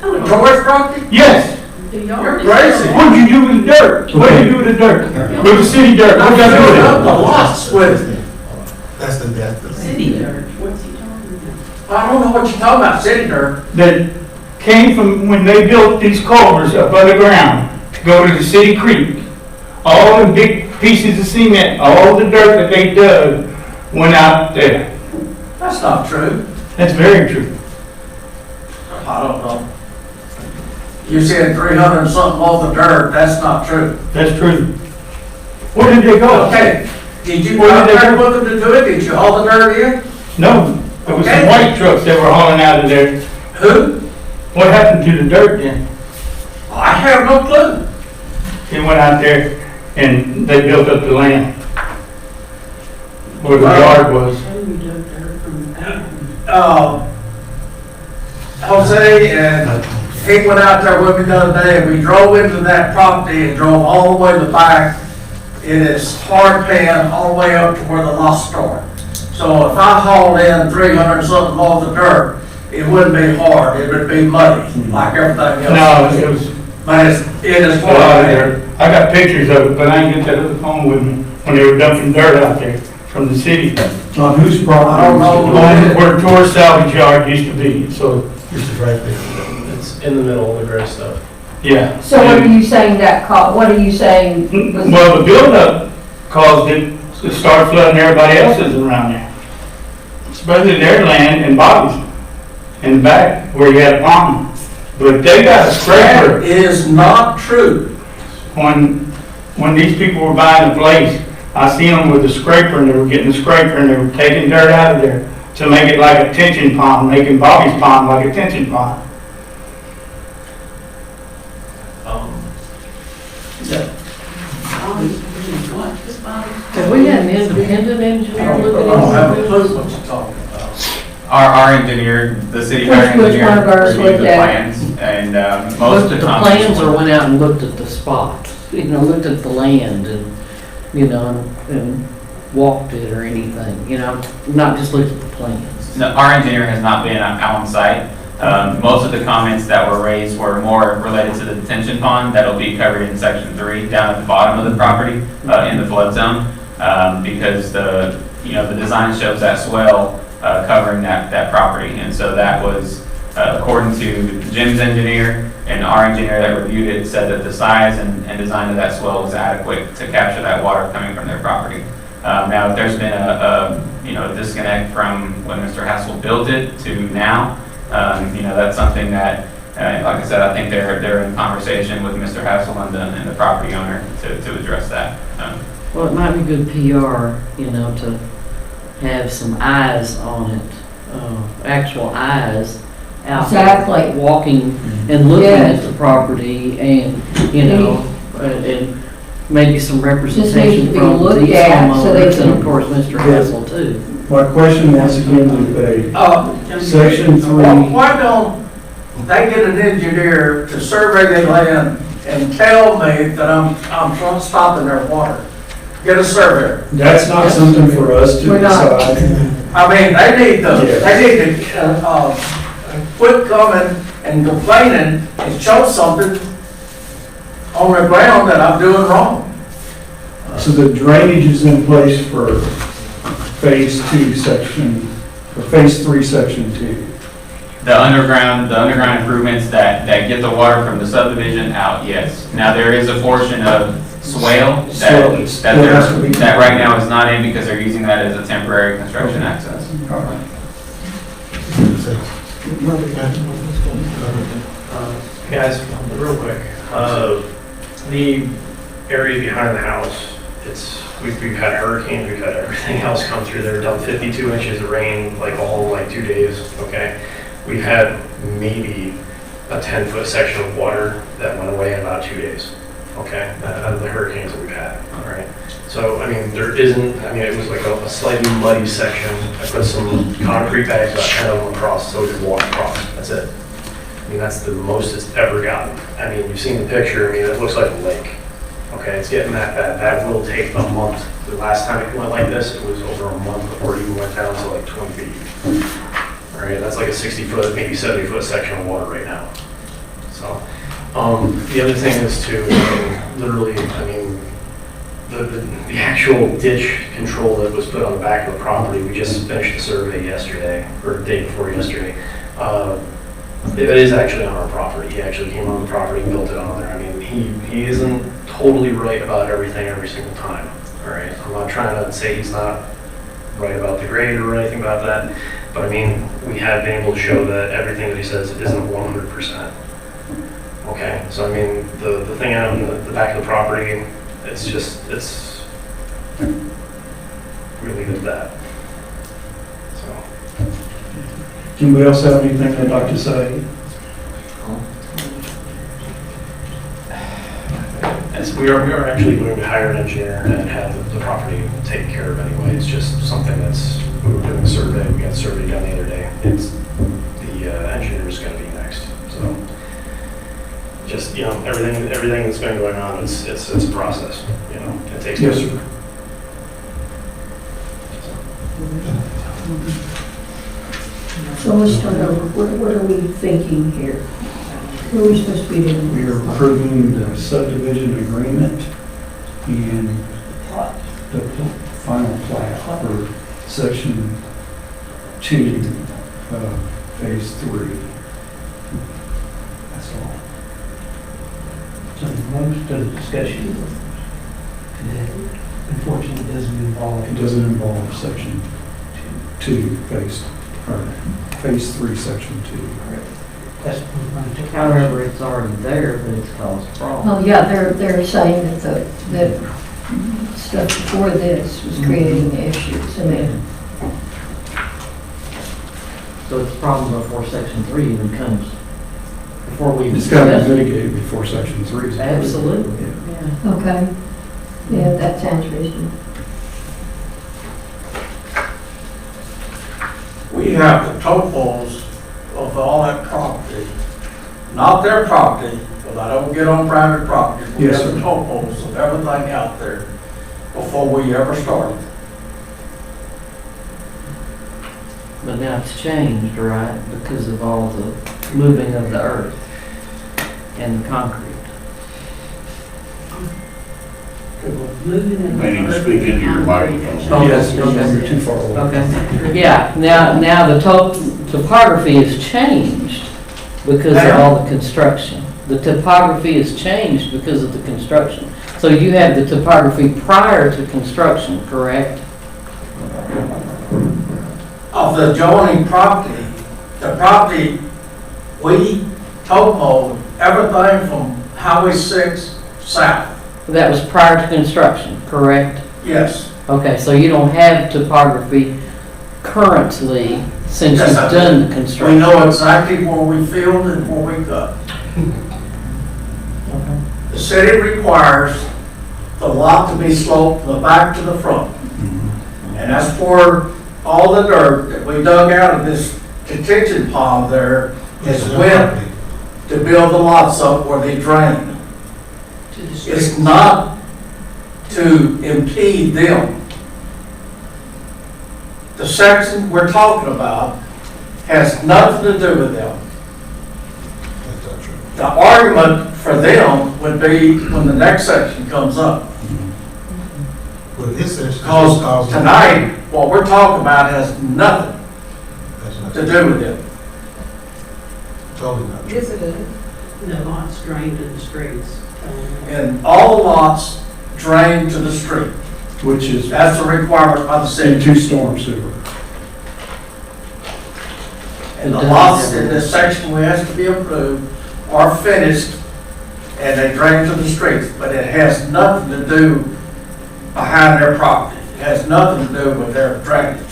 The Torres property? Yes, You're crazy. what'd you do with the dirt? What'd you do with the dirt? With the city dirt, what'd you do Filled up with the lots with, That's the. City dirt, what's he talking about? I don't know what you're talking about, city dirt. it? That came from when they built these culverts up underground to go to the city creek. All the big pieces of cement, all the dirt that they dug went out there. That's not true. That's very true. I don't know. You said 300 and something loads of dirt, that's not true. That's true. Where did they go? Okay, did you go Where out did they there go? with them to do it? Did you haul the dirt in? No, there was some Okay. white trucks that were hauling out of there. Who? What happened to the dirt then? I have no clue. They went out there and they built up the land where the yard was. Jose and he went out there with me the other day, and we drove into that property and drove all the way to the back. It is hard pan all the way up to where the lots start. So if I hauled in 300 and something loads of dirt, it wouldn't be hard, it would be muddy, like everything No, else. it was But it is a lot of hard. dirt. I got pictures of it, but I didn't get that other phone with me when they were dumping dirt out there from the city. On whose property? I don't know. On where Torres Salvage Yard used to be, so, This is right there. It's in the middle of the gray stuff. yeah. So what are you saying what are you saying? was- Well, the buildup caused it to start flooding everybody else's around there. Especially their land and Bobby's in the back where you had a pond. But they got a That scraper is not true. when these people were buying the place. I seen them with a scraper and they were getting the scraper and they were taking dirt out of there to make it like a tension pond, making Bobby's pond like a tension pond. Have we had an independent engineer I look at don't have a clue this? what you're talking about. Our engineer, the city Which hiring one engineer, of ours reviewed looked the at? plans, and most of Looked the at the comments. plans or went out and looked at the spot? You know, looked at the land and, you know, and walked it or anything, you know, not just looked at the plans. No, our engineer has not been out on site. Most of the comments that were raised were more related to the detention pond that'll be covered in section 3 down at the bottom of the property in the flood zone, because the design shows that swell covering that property, and so that was according to Jim's engineer and our engineer that reviewed it, said that the size and design of that swell was adequate to capture that water coming from their property. Now, if there's been a disconnect from when Mr. Hassel built it to now, that's something that, like I said, I think they're in conversation with Mr. Hassel and the property owner to address that. Well, it might be good PR, you know, to have some eyes on it, actual eyes out there, Exactly. walking and looking Yes. at the property and, you know, and maybe some This needs representation to be from looked these at so they homeowners and can- of course Mr. Hassel too. My question once again would be, section 3, Why don't they get an engineer to survey their land and tell me that I'm stopping their water? get a surveyor. That's not something for us to We're not. decide. I mean, they need to quit coming and complaining and show something on the ground that I'm doing wrong. So the drainage is in place for phase 2, section, or phase 3, section 2. The underground improvements that get the water from the subdivision out, yes. Now, there is a portion of swale that right now is not in because they're using that as a temporary construction access. All right. Guys, real quick, the area behind the house, we've had hurricanes, we've had everything else come through there, done 52 inches of rain, like all in like 2 days, okay? We've had maybe a 10-foot section of water that went away in about 2 days, okay? Out of the hurricanes that we've had, all right? So, I mean, it was like a slightly muddy section. I put some concrete bags, about 10 of them across, so we could walk across, that's it. I mean, that's the most it's ever gotten. I mean, you've seen the picture, I mean, it looks like a lake. Okay, it's getting that bad. That will take a month. The last time it went like this, it was over a month before it even went down to like 20 feet. All right, that's like a 60-foot, maybe 70-foot section of water right now. So, the other thing is to, the actual ditch control that was put on the back of the property, we just finished the survey yesterday, or the day before yesterday. It is actually on our property. He actually came on the property and built it on there. I mean, he isn't totally right about everything every single time. All right, I'm not trying to say he's not right about the grade or anything about that, but I mean, we have been able to show that everything that he says isn't 100%. Okay, so I mean, the thing out on the back of the property, it's really good at that. So. Anybody else have anything they'd like to say? Yes, we are actually going to hire an engineer and have the property taken care of anyway. It's just something we were doing a survey, we got a survey done the other day. The engineer is going to be next. So just, everything that's been going on, it's a process, it takes Yes, time. sir. So let's start over. What are we thinking here? What are we supposed to be doing? We are approving the subdivision agreement and the final plat for section 2, phase 3. That's all. So most of the discussion today, unfortunately, doesn't involve. It doesn't involve section 2, phase 3, section 2. That's what we're going to take. However, it's already there, but it's caused problems. Oh, yeah, they're saying that stuff before this was creating issues, and then, So it's a problem before section 3 even comes, before we It's got to discuss be it. mitigated before section 3 is approved. Absolutely, Yeah. yeah. okay. Yeah, that sounds reasonable. We have the topos of all that property, not their property, but I don't get on private property. We Yes, have the sir. topos of everything out there before we ever started. But now it's changed, right, because of all the moving of the earth and the concrete. Maybe speak into your microphone. Yes, Okay. you're too far away. Okay, yeah, now the topography has changed because of all the construction. The topography has changed because of the construction. So you have the topography prior to construction, correct? Of the adjoining property, the property, we topoed everything from Highway 6 south. That was prior to construction, correct? Yes. Okay, so you don't have topography currently since Yes, you've I do. done the We construction? know exactly where we filled and where we cut. The city requires the lot to be sloped from the back to the front. And that's for all the dirt that we dug out of this detention pond there is went to build the lots up where they drain. It's not to impede them. The section we're talking about has nothing to do with them. That's not true. The argument for them would be when the next section comes up. Well, this section. Because tonight, what we're talking about has nothing That's not to true. do with them. Totally not true. Yes, it is. No lots drained to the streets. And all the lots drain to the street. Which is That's a requirement by the city. into storm sewer. And the lots in this section we asked to be approved are finished and they drain to the streets, but it has nothing to do behind their property. It has nothing to do with their drainage.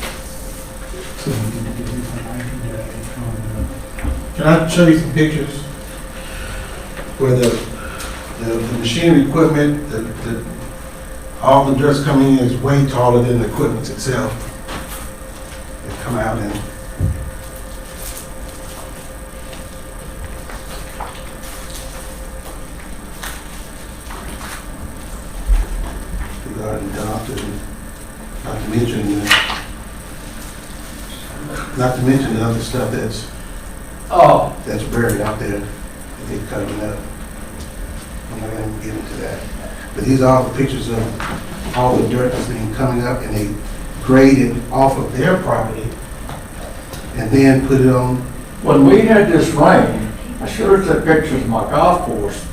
So we need to give you an idea on Can I show you some pictures? Where the machinery equipment, all the dirt's coming in is way taller than the equipment itself. They come out and the garden dump and not to mention the other stuff Oh, that's buried out there that they're covering up. I'm not gonna get into that. But these are all the pictures of all the dirt that's been coming up and they graded off of their property and then put it on. when we had this rain, I should have took pictures of my golf course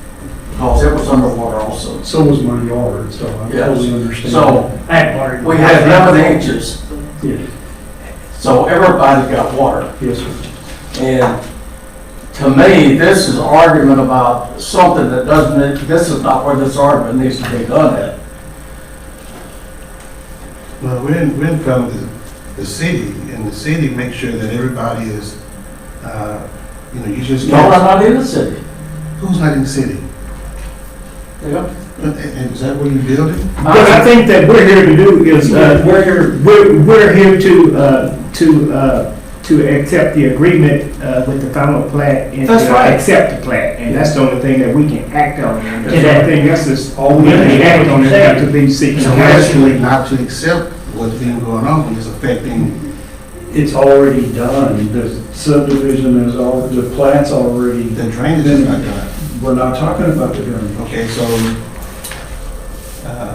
because it was underwater also. So was my yard, so I Yes. totally understand. So I had water. we had 11 inches, Yeah, so everybody got water. yes, sir. And to me, this is an argument about something that doesn't, this is not where this argument needs to be done at. Well, we're in front of the city and the city makes sure that everybody is, you just. No, I'm not in the city. Who's not in the city? Yeah. And is that where you're building? What I think that we're here to do is, we're here to accept the agreement with the final plat and That's right. accept the plat. And that's the only thing that we can act on. And Yeah. everything else is, all we can act on is got to be seeking So counsel. actually not to accept what's been going on when it's affecting. It's already done. The subdivision is all, the plat's already, The drainage is not done. we're not talking about the drainage. Okay, so,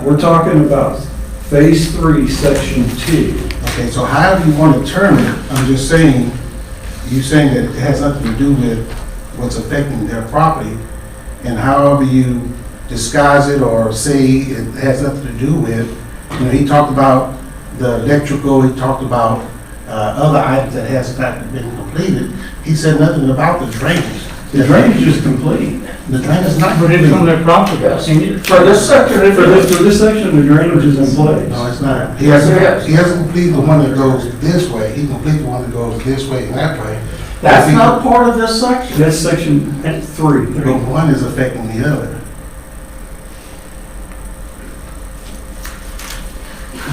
We're talking about phase 3, section 2. okay, so however you want to term it, I'm just saying, you saying that it has nothing to do with what's affecting their property, and however you disguise it or say it has nothing to do with, you know, he talked about the electrical, he talked about other items that has not been completed. He said nothing about the drainage. The drainage is complete. The drainage is not But it's on complete. their property. For this section, For this section, the drainage is in place. No, it's not. He Yes, it hasn't, is. he hasn't completed the one that goes this way. He completed the one that goes this way and that way. that's not part of this section. That's section 3. But one is affecting the other.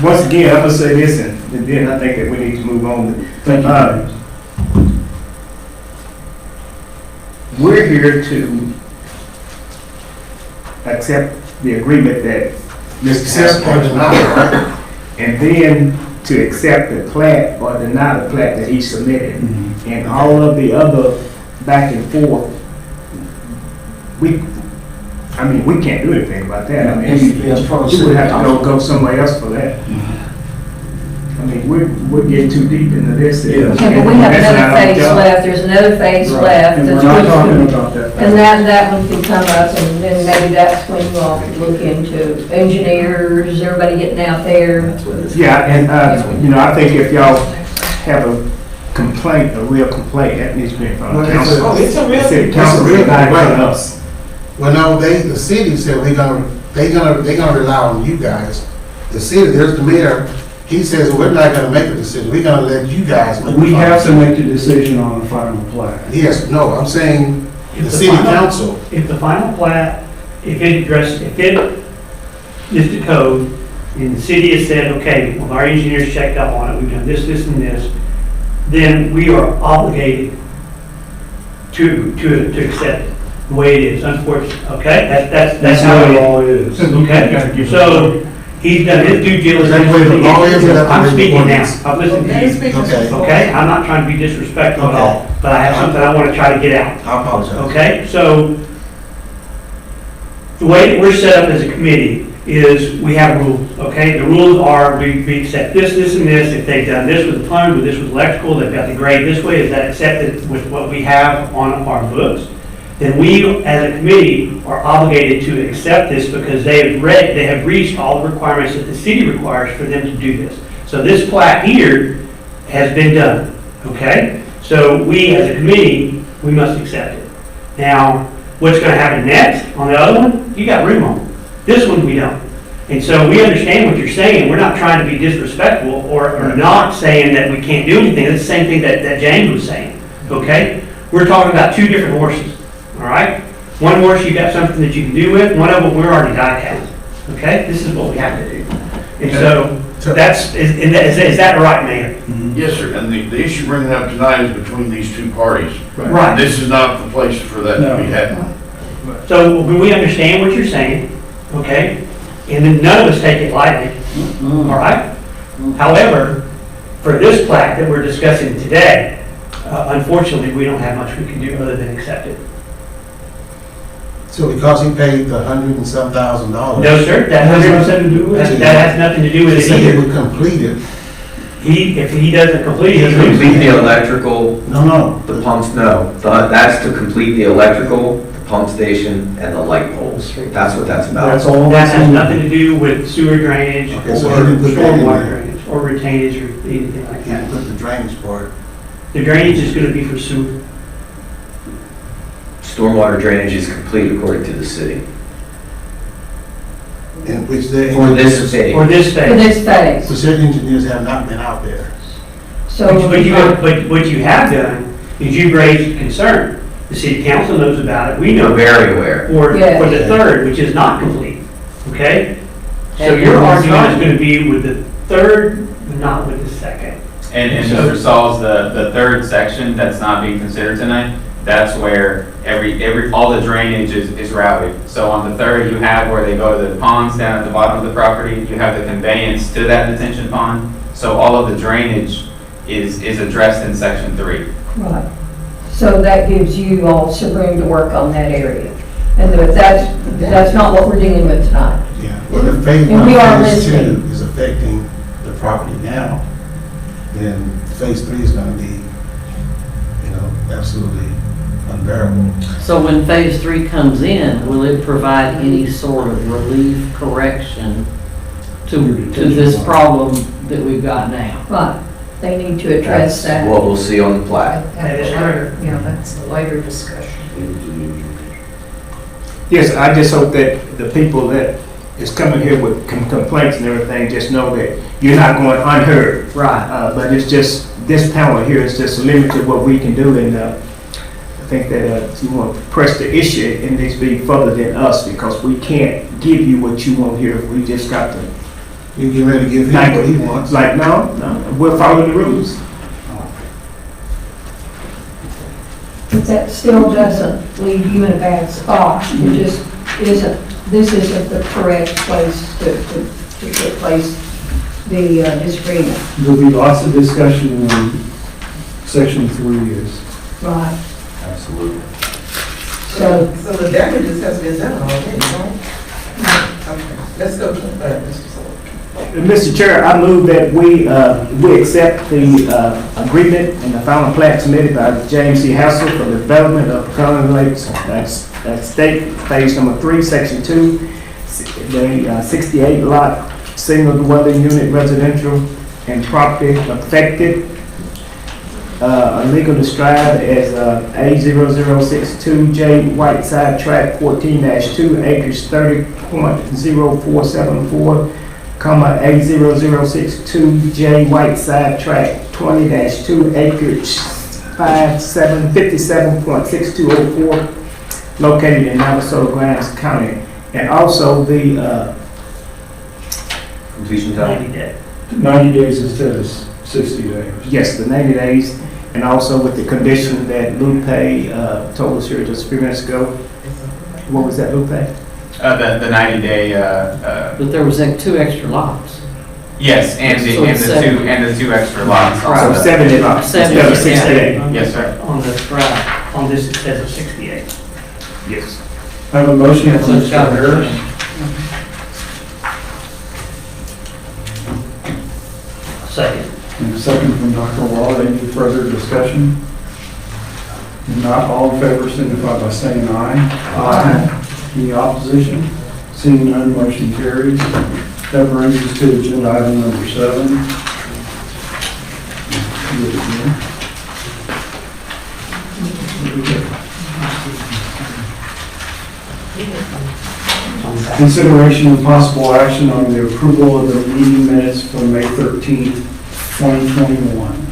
Once again, I'm gonna say this, and then I think that we need to move on. Thank you. We're here to accept the agreement that Mr. Accept or deny, right? and then to accept the plat or deny the plat that he submitted. And all of the other back and forth, we can't do anything about that. I mean, you would have to go somewhere else for that. I mean, we're getting too deep into this. Yeah, Okay, but we have another phase left, there's another phase left. And we're not talking about that. And that one can come up, and then maybe that's when you all could look into engineers, everybody getting out there. Yeah, and, I think if y'all have a complaint, a real complaint, that needs to be in front of Well, council. it's a real- City council, it's a real not in front of complaint. us. Well, no, the city said they're gonna rely on you guys. The city, there's the mayor, he says, we're not gonna make a decision, we're gonna let you guys make. We have to make a decision on the final plat. Yes, no, I'm saying If the the city final- council. If the final plat, if it is to code, and the city has said, okay, well, our engineers checked up on it, we've done this, this, and this, then we are obligated to accept it the way it is, unfortunately, okay? That's how it is. Okay, so he's done his due diligence. Is that the way the law is, or that's the way I'm the speaking now, ordinance? I've listened to you. Okay. Okay, I'm not trying to be disrespectful at all, but I have something I want to try to get out. I apologize. Okay, so the way that we're set up as a committee is we have rules, okay? The rules are we accept this, this, and this. If they've done this with the plumbing, with this with electrical, they've got the grade this way, is that accepted with what we have on our books? Then we, as a committee, are obligated to accept this because they have reached all the requirements that the city requires for them to do this. So this plat here has been done, okay? So we, as a committee, we must accept it. Now, what's gonna happen next on the other one? You got room on it. This one, we don't. And so we understand what you're saying. We're not trying to be disrespectful or not saying that we can't do anything. It's the same thing that James was saying, okay? We're talking about two different horses, all right? One horse, you got something that you can do with. One of them, we're already die-cast, okay? This is what we have to do. And so that's, is that right, Mayor? Yes, sir, and the issue bringing up tonight is between these two parties. Right. This is not the place for that to be happening. So we understand what you're saying, okay? And then none of us take it lightly, all right? However, for this plat that we're discussing today, unfortunately, we don't have much we can do other than accept it. So because he paid the $100 and some thousand dollars. No, sir, that has nothing to do with it. That has nothing to do with He it said he either. would complete it. If he doesn't complete it, To he complete the loses. electrical, No. the pumps, no. That's to complete the electrical, the pump station, and the light poles. That's what that's about. That's all. That has nothing to do with sewer drainage or Okay, so he didn't put that in stormwater there. drainage or retainage or anything like Can't that. put the drainage part. The drainage is gonna be for sewer. Stormwater drainage is complete according to the city. In which their For this engineers, phase. For this For phase. this phase. which their engineers have not been out there. So, But what you have done is you've raised concern. The city council knows about it, we know. We're very aware. For Yeah. the third, which is not complete, okay? So your argument is gonna be with the third, not with the second. And Mr. Sauls, the third section that's not being considered tonight, that's where all the drainage is routed. So on the third, you have where they go to the ponds down at the bottom of the property, you have the conveyance to that detention pond. So all of the drainage is addressed in section 3. right. So that gives you all some room to work on that area. And that's not what we're dealing with tonight. Yeah. Well, if phase And one, we are phase two listening. is affecting the property now, then phase three is gonna be, absolutely unbearable. So when phase 3 comes in, will it provide any sort of relief correction to this problem that we've got now? Right. They need to address That's that. what we'll see on the plat. That is correct. Yeah, that's a later discussion. Yes, I just hope that the people that is coming here with complaints and everything, just know that you're not going unheard. Right. But it's just, this panel here is just limited what we can do, and I think that you want to press the issue, it needs to be further than us, because we can't give you what you want here. We just got to, You get ready to give him what he wants. like, no, we'll follow the rules. But that still doesn't leave you in a bad spot. It just this isn't the correct place to place the disagreement. There'll be lots of discussion when section 3 is. Right. Absolutely. So, The damages has been done already, right? Okay, let's go to Mr. Sullivan. Mr. Chair, I move that we accept the agreement and the final plat submitted by James C. Hassel for the development of Pecan Lakes, that's state phase number 3, section 2, the 68 lot, single dwelling unit residential and property affected, illegal described as A0062J Whiteside Tract 14-2 acres 30.0474, A0062J Whiteside Tract 20-2 acres 57.6204, located in Navasota, Grimes County. And also the completion time? 90 day. 90 days instead of 60 days. Yes, the 90 days, and also with the condition that Lupe told us here just a few minutes ago. What was that, Lupe? The 90-day, But there was like 2 extra lots. yes, and So it's the two extra lots. So also. 70 lots instead of 70, yeah. 68. Yes, sir. On the drive, on this it says of 68. Yes. I have a motion So from it's Mr. got- Harris. Second. And a second from Dr. Wall. Any further discussion? If not, all in favor signify by saying aye. Aye. Any opposition? Seeing none, motion carries. That brings us to agenda item number 7. Do it again. Consideration and possible action on the approval of the meeting minutes for May 13th, 2021.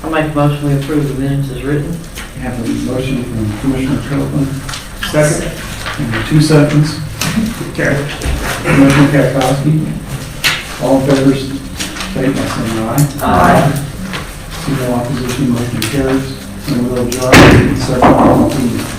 I make a motion we approve the minutes as written. I have a motion from Commissioner Copeland, Second? and 2 seconds. Carry. Commissioner Kapkowski. All in favor, state by saying aye. Aye. See no opposition, motion carries. And we'll adjourn. Second,